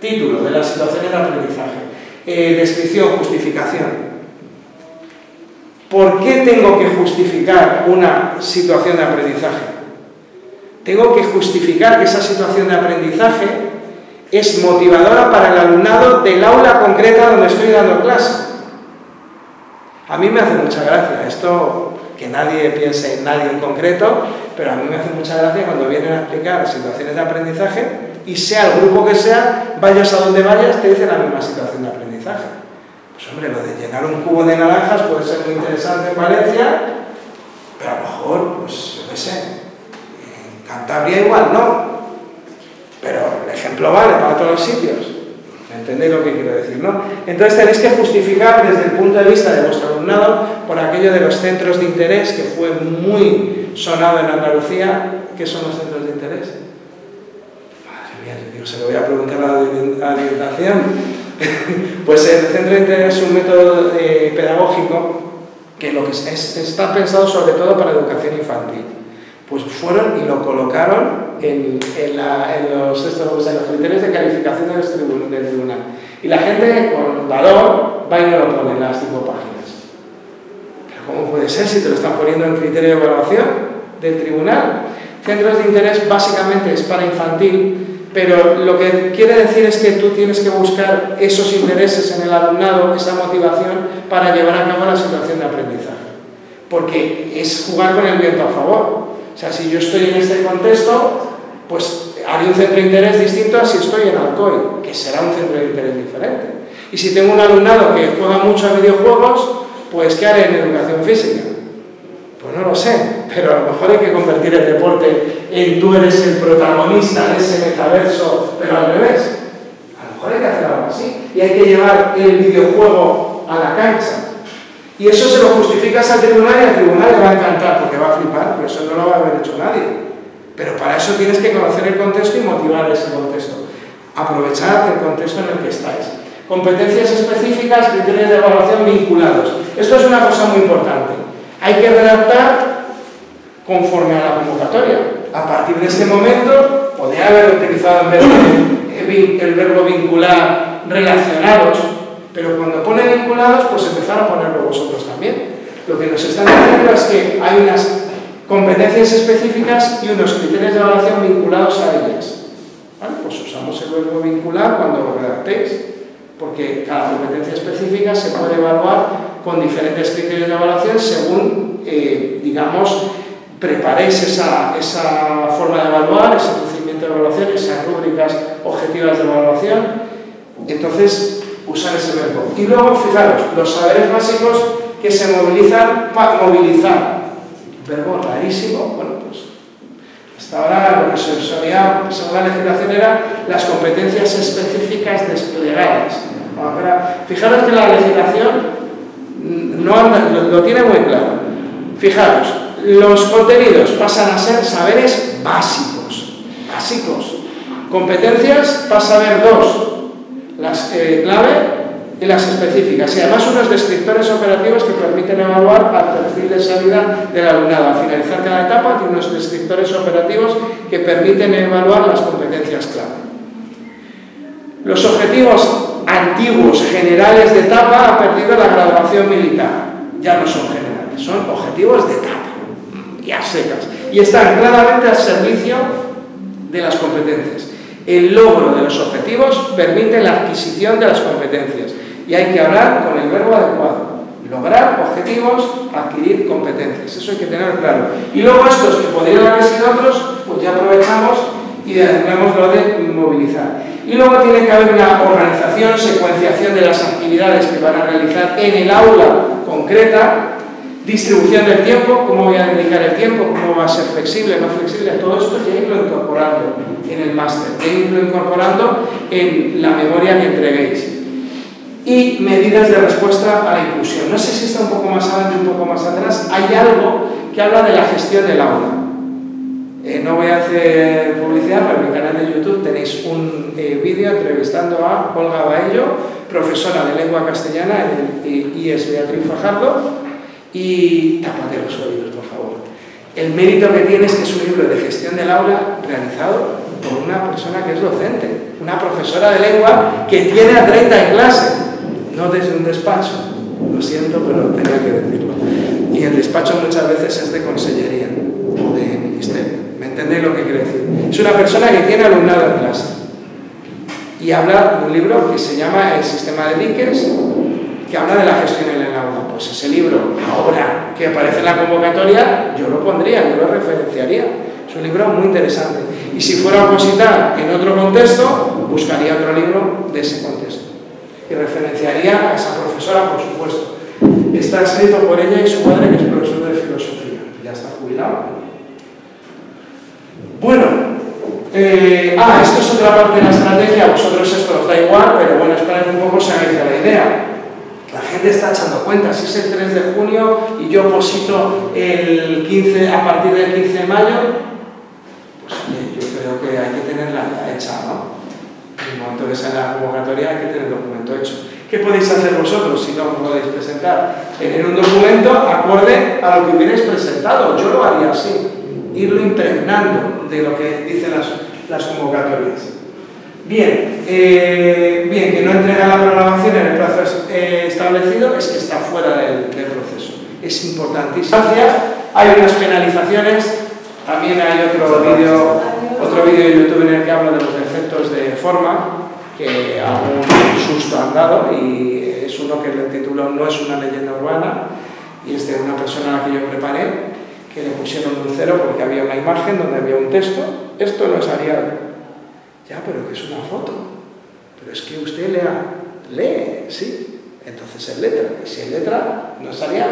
Speaker 1: Título de la situación de aprendizaje. Descripción, justificación. ¿Por qué tengo que justificar una situación de aprendizaje? Tengo que justificar que esa situación de aprendizaje es motivadora para el alumnado del aula concreta donde estoy dando clase. A mí me hace mucha gracia esto, que nadie piense en nadie en concreto, pero a mí me hace mucha gracia cuando vienen a explicar situaciones de aprendizaje y sea el grupo que sea, vayas a donde vayas, te dicen la misma situación de aprendizaje. Pues hombre, lo de llenar un cubo de naranjas puede ser muy interesante en Valencia, pero a lo mejor, pues yo qué sé, en Cantabria igual no, pero el ejemplo vale para todos los sitios. ¿Entendéis lo que quiero decir, no? Entonces tenéis que justificar desde el punto de vista de vuestro alumnado por aquello de los centros de interés, que fue muy sonado en Andalucía. ¿Qué son los centros de interés? Madre mía, yo digo, se lo voy a preguntar a la orientación. Pues el centro de interés es un método pedagógico que está pensado sobre todo para educación infantil. Pues fueron y lo colocaron en los criterios de calificación del tribunal. Y la gente con valor va y no lo pone en las 5 páginas. ¿Pero cómo puede ser si te lo están poniendo en criterio de evaluación del tribunal? Centros de interés básicamente es para infantil, pero lo que quiere decir es que tú tienes que buscar esos intereses en el alumnado, esa motivación para llevar a cabo la situación de aprendizaje. Porque es jugar con el viento a favor. O sea, si yo estoy en este contexto, pues haré un centro de interés distinto a si estoy en Alcoy, que será un centro de interés diferente. Y si tengo un alumnado que juega mucho a videojuegos, pues ¿qué haré en educación física? Pues no lo sé, pero a lo mejor hay que convertir el deporte en tú eres el protagonista de ese metaverso, pero al revés. A lo mejor hay hay que hacer algo así. Y hay que llevar el videojuego a la cancha. Y eso se lo justificas al tribunal y al tribunal le va a encantar porque va a flipar, pero eso no lo va a haber hecho nadie. Pero para eso tienes que conocer el contexto y motivar ese contexto. Aprovechar el contexto en el que estáis. Competencias específicas, criterios de evaluación vinculados. Esto es una cosa muy importante. Hay que redactar conforme a la convocatoria. A partir de este momento, podría haber utilizado el verbo vincular relacionados, pero cuando pone vinculados, pues empezar a ponerlo vosotros también. Lo que nos están diciendo es que hay unas competencias específicas y unos criterios de evaluación vinculados a ellas. ¿Vale? Pues usamos el verbo vincular cuando lo redactéis, porque cada competencia específica se puede evaluar con diferentes criterios de evaluación según, digamos, preparéis esa forma de evaluar, ese procedimiento de evaluación, esas rúbricas objetivas de evaluación. Entonces, usar ese verbo. Y luego, fijaros, los saberes básicos que se movilizan para movilizar. Verbo rarísimo. Bueno, pues hasta ahora lo que se sabía, según la legislación, era las competencias específicas desplegadas. Ahora, fijaros que la legislación no anda, lo tiene muy claro. Fijaros, los contenidos pasan a ser saberes básicos. Competencias pasa a haber dos, las clave y las específicas, y además unos descriptores operativos que permiten evaluar al perfil de salida del alumnado. Al finalizar cada etapa tiene unos descriptores operativos que permiten evaluar las competencias clave. Los objetivos antiguos generales de etapa han perdido la graduación militar. Ya no son generales, son objetivos de etapa, ya secas, y están claramente al servicio de las competencias. El logro de los objetivos permite la adquisición de las competencias y hay que hablar con el verbo adecuado. Lograr objetivos, adquirir competencias. Eso hay que tener claro. Y luego estos, que podrían haber sido otros, pues ya aprovechamos y hacemos lo de movilizar. Y luego tiene que haber una organización, secuenciación de las actividades que van a realizar en el aula concreta, distribución del tiempo, cómo voy a dedicar el tiempo, cómo va a ser flexible, no flexible, todo esto ya irlo incorporando en el máster, ya irlo incorporando en la memoria que entreguéis. Y medidas de respuesta a la inclusión. No sé si está un poco más adelante, un poco más atrás, hay algo que habla de la gestión del aula. No voy a hacer publicidad, pero en mi canal de YouTube tenéis un vídeo entrevistando a Olga Baello, profesora de lengua castellana en el IES Beatriz Fajardo, y tápate los oídos, por favor. El mérito que tiene es que es un libro de gestión del aula realizado por una persona que es docente, una profesora de lengua que tiene a 30 en clase, no desde un despacho. Lo siento, pero tenía que decirlo. Y el despacho muchas veces es de consellería o de ministerio. ¿Me entendéis lo que quiero decir? Es una persona que tiene alumnado en clase y habla de un libro que se llama El sistema de diques, que habla de la gestión en el aula. Pues ese libro, ahora que aparece en la convocatoria, yo lo pondría, yo lo referenciaría. Es un libro muy interesante. Y si fuera a opositar en otro contexto, buscaría otro libro de ese contexto. Y referenciaría a esa profesora, por supuesto. Está escrito por ella y su padre, que es profesor de filosofía. Ya está jubilado. Bueno, esto es otra parte de la estrategia. A vosotros esto os da igual, pero bueno, es para que un poco os hagáis la idea. La gente está echando cuentas. Si es el 3 de junio y yo oposito el 15, a partir del 15 de mayo, pues yo creo que hay que tenerla hecha, ¿no? En el momento que sea la convocatoria hay que tener el documento hecho. ¿Qué podéis hacer vosotros si no lo podéis presentar? Tener un documento acorde a lo que hubierais presentado. Yo lo haría así, irlo impregnando de lo que dicen las convocatorias. Bien, que no entrega la programación en el plazo establecido es que está fuera del proceso. Es importantísimo. Hay unas penalizaciones, también hay otro vídeo de YouTube en el que habla de los defectos de forma, que algún susto han dado, y es uno que el título no es una leyenda urbana, y es de una persona a la que yo preparé, que le pusieron un 0 porque había una imagen donde había un texto. Esto no es Arial. Ya, pero que es una foto. Pero es que usted lee, sí. Entonces es letra. Y si es letra, no es Arial.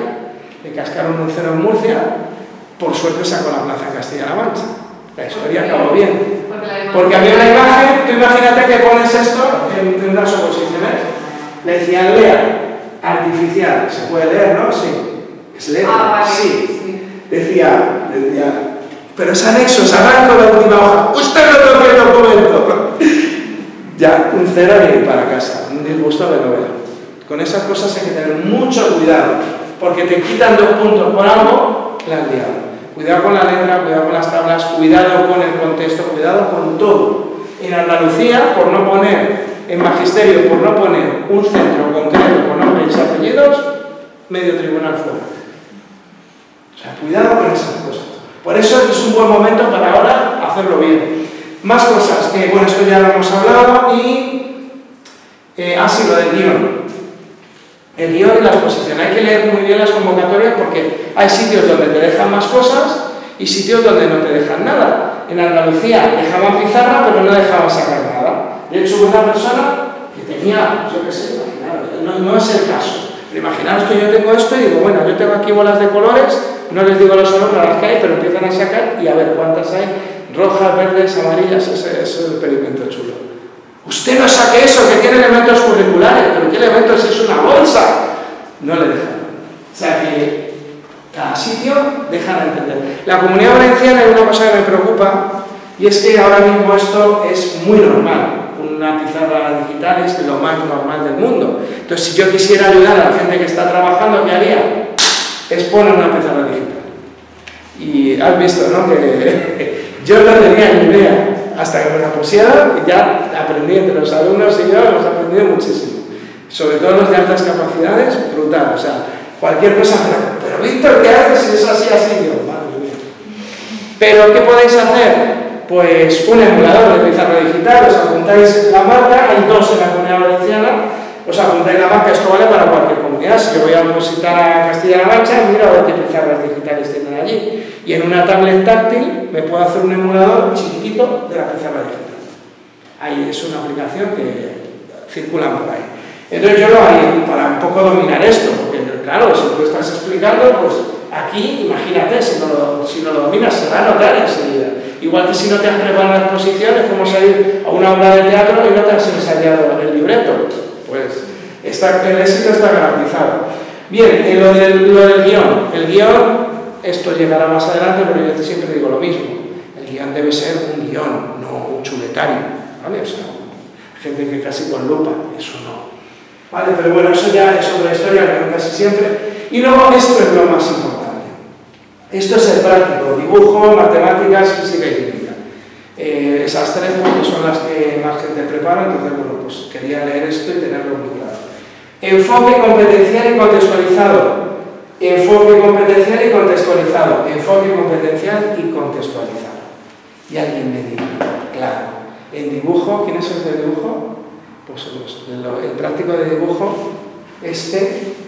Speaker 1: Le cascaron un 0 en Murcia, por suerte sacó la plaza en Castilla-La Mancha. La historia acabó bien.
Speaker 6: Porque
Speaker 1: había una imagen, tú imagínate que pones esto en unas oposiciones. Le decían lea, artificial, se puede leer, ¿no? Sí. Es leer,
Speaker 6: vale.
Speaker 1: sí. Decía, pero es anexo, se arranca la última hoja. ¡Usted no toca el documento! Ya, un 0 y para casa, un disgusto de novela. Con esas cosas hay que tener mucho cuidado, porque te quitan 2 puntos por algo, la has liado. Cuidado con la letra, cuidado con las tablas, cuidado con el contexto, cuidado con todo. En Andalucía, por no poner, en magisterio, por no poner un centro concreto con nombres y apellidos, medio tribunal fuera. O sea, cuidado con esas cosas. Por eso es un buen momento para ahora hacerlo bien. Más cosas, que bueno, esto ya lo hemos hablado y... sí, lo del guión. El guión y la exposición. Hay que leer muy bien las convocatorias porque hay sitios donde te dejan más cosas y sitios donde no te dejan nada. En Andalucía dejaban pizarra pero no dejaban sacar nada. De hecho, hubo una persona que tenía, yo qué sé, no es el caso. Pero imaginaos que yo tengo esto y digo, bueno, yo tengo aquí bolas de colores, no les digo los alumnos las que hay, pero empiezan a sacar y a ver cuántas hay, rojas, verdes, amarillas, ese es el experimento chulo. Usted no saque eso, que tiene elementos curriculares, pero ¿qué elementos? Es una bolsa. No le dejan. O sea que cada sitio dejan de entender. La Comunidad Valenciana hay una cosa que me preocupa y es que ahora mismo esto es muy normal. Una pizarra digital es lo más normal del mundo. Entonces, si yo quisiera ayudar a la gente que está trabajando, ¿qué haría? Es poner una pizarra digital. Y has visto, ¿no? Que yo no tenía ni idea. Hasta que me la pusieron y ya aprendí entre los alumnos y yo, hemos aprendido muchísimo. Sobre todo los de altas capacidades, brutal. O sea, cualquier cosa, pero Víctor, ¿qué haces si es así, yo? Madre mía. Pero, ¿qué podéis hacer? Pues un emulador de pizarra digital, os apuntáis la marca, hay 2 en la Comunidad Valenciana, os apuntáis la marca, esto vale para cualquier comunidad. Si yo voy a visitar a Castilla-La Mancha, mira a ver qué pizarras digitales tienen allí. Y en una tablet táctil me puedo hacer un emulador chiquitito de la pizarra digital. Ahí es una aplicación que circula por ahí. Entonces yo lo haría para un poco dominar esto, porque claro, si tú estás explicando, pues aquí, imagínate, si no lo dominas, se va a notar enseguida. Igual que si no te has preparado la exposición, es como salir a una obra de teatro y no te has ensayado el libreto. Pues el éxito está garantizado. Bien, lo del guión. El guión, esto llegará más adelante, pero yo siempre digo lo mismo. El guión debe ser un guión, no un chuletario. ¿Vale? O sea, gente que casi con lupa, eso no. Vale, pero bueno, eso ya es otra historia, que casi siempre. Y luego esto es lo más importante. Esto es el práctico, dibujo, matemáticas, física y química. Esas 3 puntos son las que más gente prepara, entonces bueno, pues quería leer esto y tenerlo muy claro. Enfoque competencial y contextualizado. Enfoque competencial y contextualizado. Enfoque competencial y contextualizado. Y alguien me diga, claro, en dibujo, ¿quién es el de dibujo? Pues el práctico de dibujo,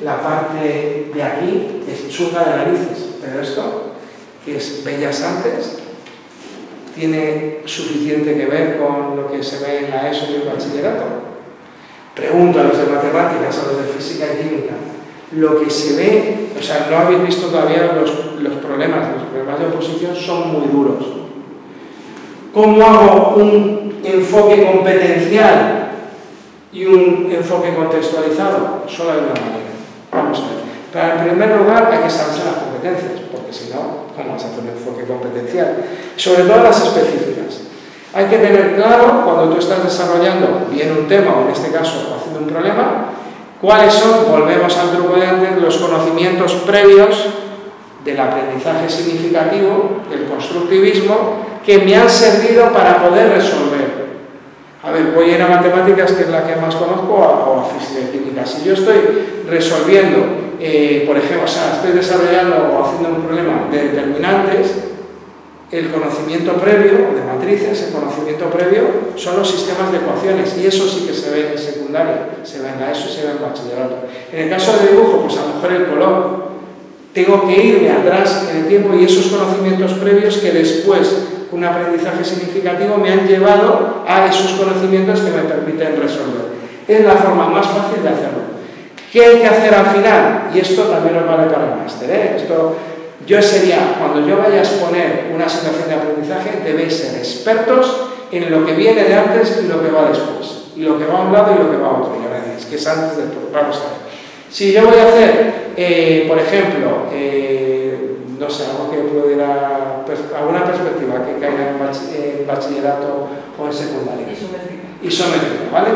Speaker 1: la parte de aquí es chunga de narices, pero esto, que es Bellas Artes, tiene suficiente que ver con lo que se ve en la ESO y el bachillerato. Pregunto a los de matemáticas, a los de física y química, lo que se ve, o sea, no habéis visto todavía los problemas de oposición son muy duros. ¿Cómo hago un enfoque competencial y un enfoque contextualizado? Solo hay una manera. Vamos a ver. Pero en primer lugar hay que saberse las competencias, porque si no, ¿cómo vas a hacer un enfoque competencial? Sobre todo las específicas. Hay que tener claro, cuando tú estás desarrollando bien un tema, o en este caso haciendo un problema, cuáles son, volvemos al truco de antes, los conocimientos previos del aprendizaje significativo, del constructivismo, que me han servido para poder resolver. A ver, voy a ir a matemáticas, que es la que más conozco, o a física y química. Si yo estoy resolviendo, por ejemplo, estoy desarrollando o haciendo un problema de determinantes, el conocimiento previo, de matrices, el conocimiento previo son los sistemas de ecuaciones, y eso sí que se ve en secundaria, se ve en la ESO y se ve en bachillerato. En el caso de dibujo, pues a lo mejor el color, tengo que irme atrás en el tiempo, y esos conocimientos previos que después, un aprendizaje significativo, me han llevado a esos conocimientos que me permiten resolver. Es la forma más fácil de hacerlo. ¿Qué hay que hacer al final? Y esto también nos vale para el máster, ¿eh? Esto Yo sería, cuando yo vaya a exponer una situación de aprendizaje, debéis ser expertos en lo que viene de antes y lo que va después, y lo que va a un lado y lo que va a otro, ya veréis, que es antes de después. Vamos a ver. Si yo voy a hacer, por ejemplo, no sé, algo que pudiera, alguna perspectiva que caiga en bachillerato o en secundaria. Isométrico, ¿vale?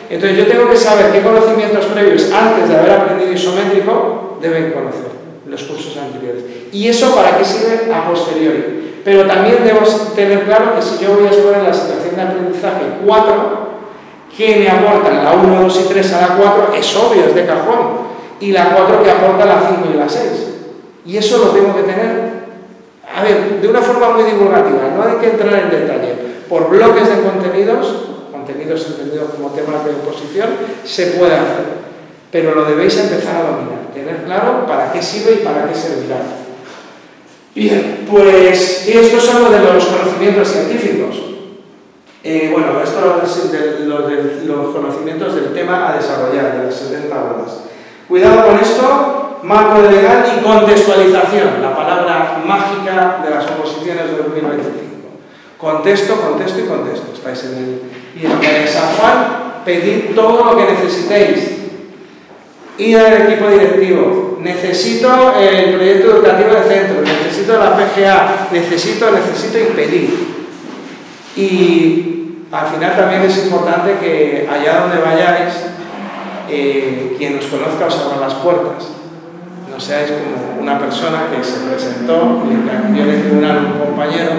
Speaker 1: Entonces yo tengo que saber qué conocimientos previos antes de haber aprendido isométrico deben conocer los cursos anteriores. ¿Y eso para qué sirve a posteriori? Pero también debo tener claro que si yo voy a exponer la situación de aprendizaje 4, ¿qué me aportan la 1, 2 y 3 a la 4? Es obvio, es de cajón. Y la 4 que aporta la 5 y la 6. Y eso lo tengo que tener, a ver, de una forma muy divulgativa, no hay que entrar en detalle. Por bloques de contenidos entendidos como temas de oposición, se puede hacer. Pero lo debéis empezar a dominar, tener claro para qué sirve y para qué servirá. Bien, pues estos son los de los conocimientos científicos. Bueno, esto es de los conocimientos del tema a desarrollar, de las 70 horas. Cuidado con esto, marco legal y contextualización, la palabra mágica de las oposiciones de 2025. Contexto, contexto y contexto. Estáis en el... Y en el afán, pedid todo lo que necesitéis. Ir al equipo directivo, necesito el proyecto educativo de centro, necesito la PGA, necesito y pedir. Y al final también es importante que allá donde vayáis, quien os conozca os abra las puertas. No seáis como una persona que se presentó y le cambió en el tribunal a un compañero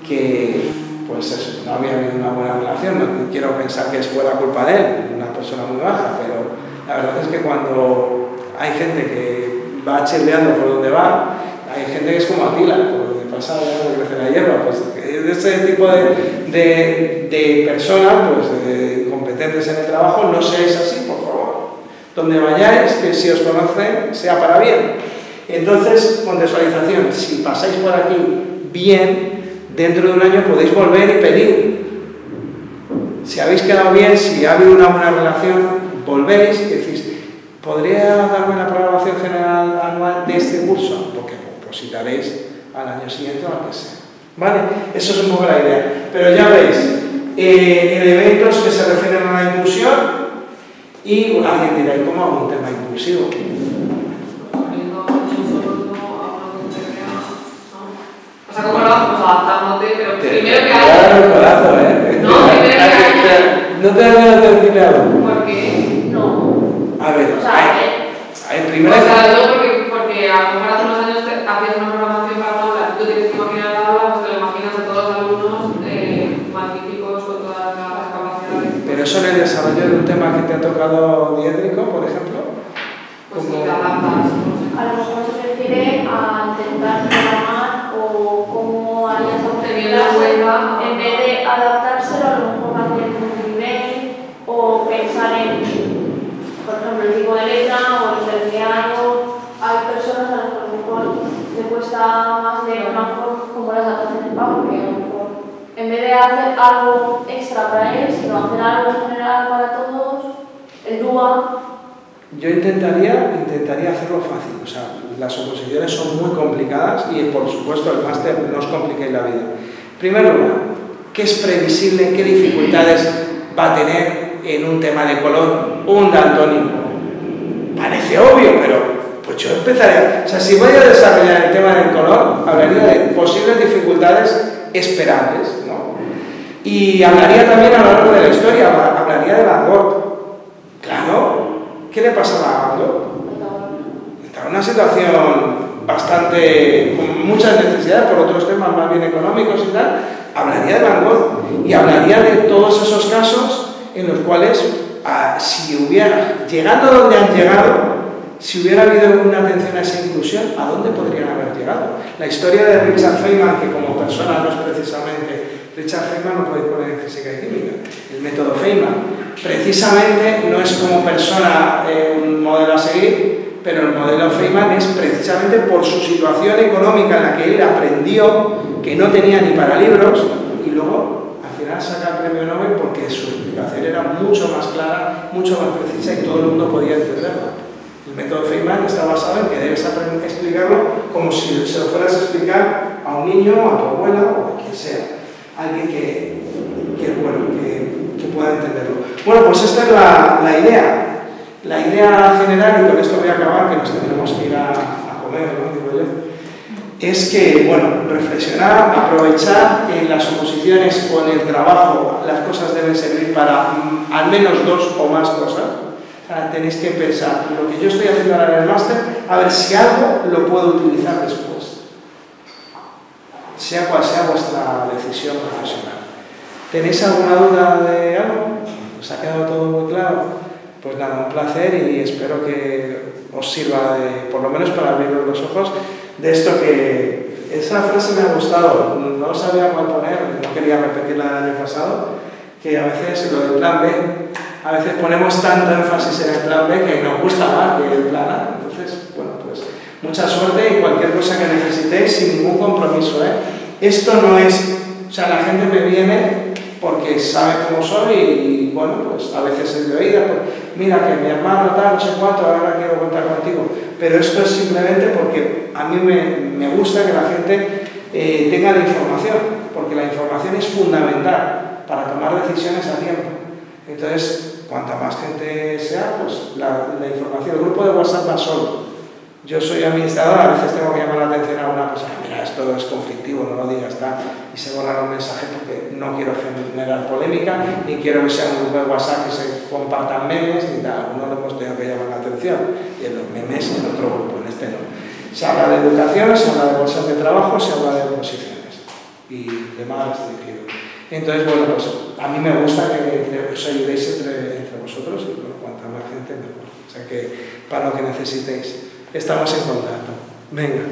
Speaker 1: que, pues eso, no había habido una buena relación. No quiero pensar que fue la culpa de él, una persona muy baja, pero la verdad es que cuando hay gente que va chirleando por donde va, hay gente que es como Atila, por donde pasa ya donde crece la hierba. Pues ese tipo de personas, pues competentes en el trabajo, no seáis así, por favor. Donde vayáis, que si os conocen, sea para bien. Entonces, contextualización, si pasáis por aquí bien, dentro de un año podéis volver y pedir. Si habéis quedado bien, si ha habido una buena relación, volvéis y decís, ¿podría darme la programación general anual de este curso? Porque opositaréis al año siguiente o al que sea. ¿Vale? Eso es un poco la idea. Pero ya veis, en eventos que se refieren a la inclusión, y alguien dirá, ¿y cómo hago un tema inclusivo?
Speaker 6: O sea, ¿cómo lo hago? Pues adaptándote, pero primero que
Speaker 1: hay... el codazo, ¿eh?
Speaker 6: No, primero que hay...
Speaker 1: ¿No te da miedo terminar algo?
Speaker 6: ¿Por qué?
Speaker 2: No.
Speaker 1: A ver,
Speaker 2: o sea,
Speaker 1: hay primero...
Speaker 6: O sea, yo porque a lo mejor hace unos años hacías una programación para una aula, tú tienes que imaginar la aula, pues te lo imaginas a todos los alumnos magníficos con todas las capacidades.
Speaker 1: Pero eso en el desarrollo de un tema que te ha tocado diédrico, por ejemplo.
Speaker 6: Pues si te adaptas.
Speaker 2: A lo mejor se refiere a intentar programar o cómo harías la en vez de adaptárselo, a lo mejor más bien un nivel o pensar en, por ejemplo, el tipo de letra o el intermediario. Hay personas a las que a lo mejor le cuesta más de una forma como las adaptaciones PAO, porque a lo mejor en vez de hacer algo extra para él, sino hacer algo general para todos, el DUA.
Speaker 1: Yo intentaría hacerlo fácil, o sea, las oposiciones son muy complicadas y por supuesto el máster no os compliquéis la vida. En primer lugar, ¿qué es previsible, qué dificultades va a tener en un tema de color un daltónico? Parece obvio, pero pues yo empezaría, o sea, si voy a desarrollar el tema del color, hablaría de posibles dificultades esperables, ¿no? Y hablaría también a lo largo de la historia, hablaría de Van Gogh. Claro. ¿Qué le pasaba a Van Gogh? Estaba en una situación bastante, con muchas necesidades por otros temas más bien económicos y tal. Hablaría de Van Gogh y hablaría de todos esos casos en los cuales, si hubiera, llegando a donde han llegado, si hubiera habido una atención a esa inclusión, ¿a dónde podrían haber llegado? La historia de Richard Feynman, que como persona no es precisamente... Richard Feynman no podéis poner en física y química, el método Feynman. Precisamente no es como persona un modelo a seguir, pero el modelo Feynman es precisamente por su situación económica en la que él aprendió que no tenía ni para libros y luego al final saca el premio Nobel porque su explicación era mucho más clara, mucho más precisa y todo el mundo podía entenderla. El método Feynman está basado en que debes aprender a explicarlo como si se lo fueras a explicar a un niño, a tu abuela o a quien sea. Alguien que pueda entenderlo. Bueno, pues esta es la idea. La idea general, y con esto voy a acabar, que nos tendremos que ir a comer, ¿no? Digo yo, es que, bueno, reflexionar, aprovechar en las oposiciones o en el trabajo, las cosas deben servir para al menos 2 o más cosas. O sea, tenéis que pensar, lo que yo estoy haciendo ahora en el máster, a ver si algo lo puedo utilizar después. Sea cual sea vuestra decisión profesional. ¿Tenéis alguna duda de algo? ¿Os ha quedado todo muy claro? Pues nada, un placer y espero que os sirva por lo menos para abriros los ojos de esto que... Esa frase me ha gustado, no sabía cuál poner, no quería repetirla del año pasado, que a veces lo del plan B, a veces ponemos tanto énfasis en el plan B que nos gusta más que el plan A. Entonces, bueno, pues mucha suerte y cualquier cosa que necesitéis sin ningún compromiso, ¿eh? Esto no es... O sea, la gente me viene porque sabe cómo soy y, bueno, pues a veces es de oída, pues, mira que mi hermano tal, no sé cuánto, ahora quiero contar contigo. Pero esto es simplemente porque a mí me gusta que la gente tenga la información, porque la información es fundamental para tomar decisiones a tiempo. Entonces, cuanta más gente sea, pues la información, el grupo de WhatsApp va solo. Yo soy administrador, a veces tengo que llamar la atención a una persona, mira, esto es conflictivo, no lo digas, tal, y se borra un mensaje porque no quiero generar polémica, ni quiero que sea un grupo de WhatsApp que se compartan memes, ni tal, no lo hemos tenido que llamar la atención, y en los memes en otro grupo, en este no. Se habla de educación, se habla de bolsas de trabajo, se habla de oposiciones, y demás restringido. Entonces, bueno, pues a mí me gusta que os ayudéis entre vosotros, y bueno, cuanta más gente mejor. O sea que, para lo que necesitéis. Estamos en contacto. Venga.